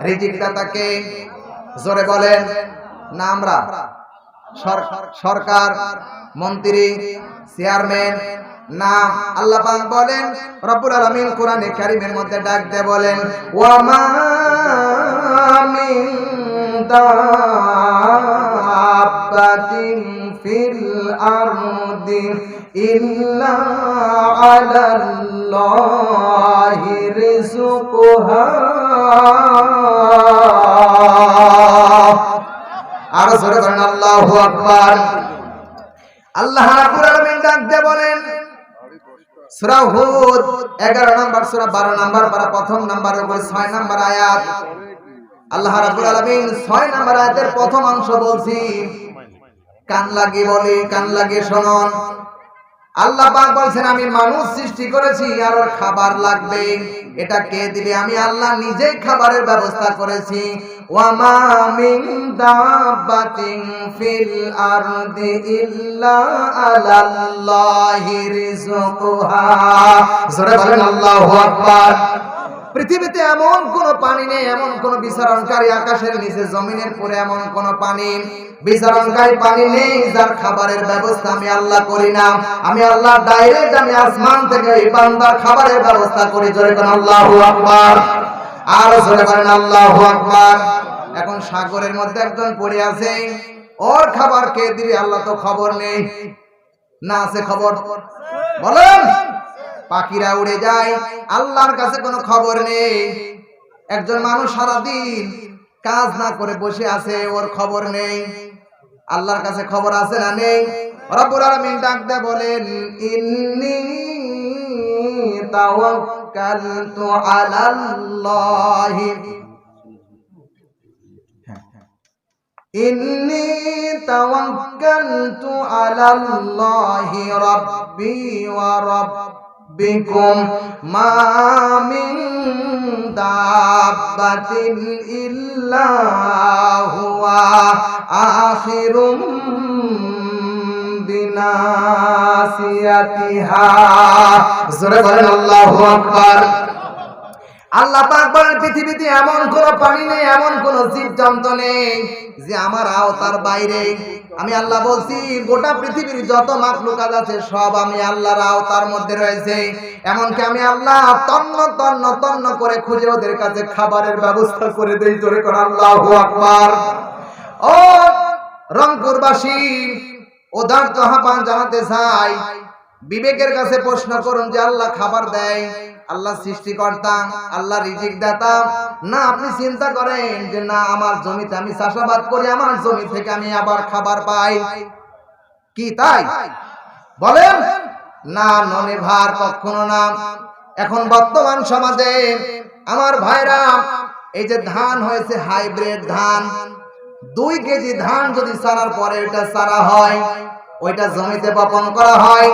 রিজিক দাতাকে জোরে বলেন না আমরা সরকার, মন্ত্রী, চেয়ারম্যান না, আল্লাহ পাক বলেন, রব্বুল আলামিন কোরআনে কারীমের মধ্যে ডাক দিয়ে বলেন ওয়া মা মিন দাব্বাতিন ফিল আরদি ইল্লা আলাল্লাহি রিজকুহা। আর জোরে বলেন আল্লাহু আকবার। আল্লাহ রাব্বুল আলামিন ডাক দিয়ে বলেন সূরা হুদ 11 নম্বর সূরা 12 নম্বর পারা প্রথম নম্বরের উপর 6 নম্বর আয়াত। আল্লাহ রাব্বুল আলামিন 6 নম্বর আয়াতের প্রথম অংশ বলছি, কান লাগিয়ে বলি, কান লাগিয়ে শুনুন। আল্লাহ পাক বলছেন আমি মানুষ সৃষ্টি করেছি আর ওর খাবার লাগবে, এটা কে দিবে? আমি আল্লাহ নিজেই খাবারের ব্যবস্থা করেছি। ওয়া মা মিন দাব্বাতিন ফিল আরদি ইল্লা আলাল্লাহি রিজকুহা। জোরে বলেন আল্লাহু আকবার। পৃথিবীতে এমন কোন পানি নেই, এমন কোন বিচরণকারী আকাশের নিচে জমিনের পরে এমন কোন পানি বিচরণকারী পানি নেই যার খাবারের ব্যবস্থা আমি আল্লাহ করি না। আমি আল্লাহ ডাইরেক্ট আমি আসমান থেকে এই বান্দার খাবারের ব্যবস্থা করি। জোরে বলেন আল্লাহু আকবার। আর জোরে বলেন আল্লাহু আকবার। এখন সাগরের মধ্যে একজন পড়ে আছে, ওর খাবার কে দিবে? আল্লাহ তো খবর নেই, না আছে খবর? বলেন। পাখিরা উড়ে যায়, আল্লাহর কাছে কোনো খবর নেই। একজন মানুষ সারাদিন কাজ না করে বসে আছে, ওর খবর নেই। আল্লাহর কাছে খবর আছে না নেই? রব্বুল আলামিন ডাক দিয়ে বলেন ইন্নী তাওয়াক্কালতু আলাল্লাহি ইন্নী তাওয়াক্কালতু আলাল্লাহি রাব্বি ওয়া রাব্বিকুম মা মিন দাব্বাতিন ইল্লা হুয়া আখিরুম বিনাসিয়াতিহা। জোরে বলেন আল্লাহু আকবার। আল্লাহ পাক বলেন পৃথিবীতে এমন কোন পানি নেই, এমন কোন জীবজন্তু নেই যে আমার আওতার বাইরে। আমি আল্লাহ বলছি গোটা পৃথিবীর যত মাখলুকাত আছে সব আমি আল্লাহর আওতার মধ্যে রয়েছে। এমনকি আমি আল্লাহ তন্ন তন্ন তন্ন করে খুঁজে ওদের কাছে খাবারের ব্যবস্থা করে দেই। জোরে করে আল্লাহু আকবার। ও রংপুরবাসী, উদারত আহ্বান জানাতে চাই, বিবেকের কাছে প্রশ্ন করুন যে আল্লাহ খাবার দেয়, আল্লাহ সৃষ্টিকর্তা, আল্লাহ রিজিক দাতা না? আপনি চিন্তা করেন যে না আমার জমিতে আমি চাষাবাদ করি, আমার জমি থেকে আমি আবার খাবার পাই, কি তাই বলেন? না, ননে ভার কখনো না। এখন বর্তমান সমাজে আমার ভাইরা, এই যে ধান হয়েছে হাইব্রিড ধান, 2 কেজি ধান যদি চারার পরে ওইটা চারা হয়, ওইটা জমিতে বপন করা হয়,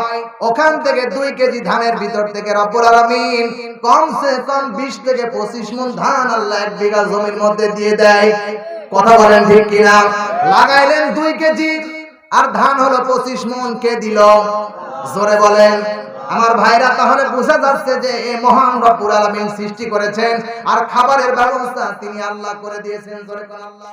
ওখান থেকে 2 কেজি ধানের ভিতর থেকে রব্বুল আলামিন কমসে কম 20 থেকে 25 মণ ধান আল্লাহ 1 বিঘা জমির মধ্যে দিয়ে দেয়। কথা বলেন ঠিক কিনা? লাগাইলেন 2 কেজি আর ধান হলো 25 মণ, কে দিল? জোরে বলেন। আমার ভাইরা, তাহলে বোঝা যাচ্ছে যে এই মহান রব্বুল আলামিন সৃষ্টি করেছেন আর খাবারের ব্যবস্থা তিনি আল্লাহ করে দিয়েছেন। জোরে বলেন আল্লাহ।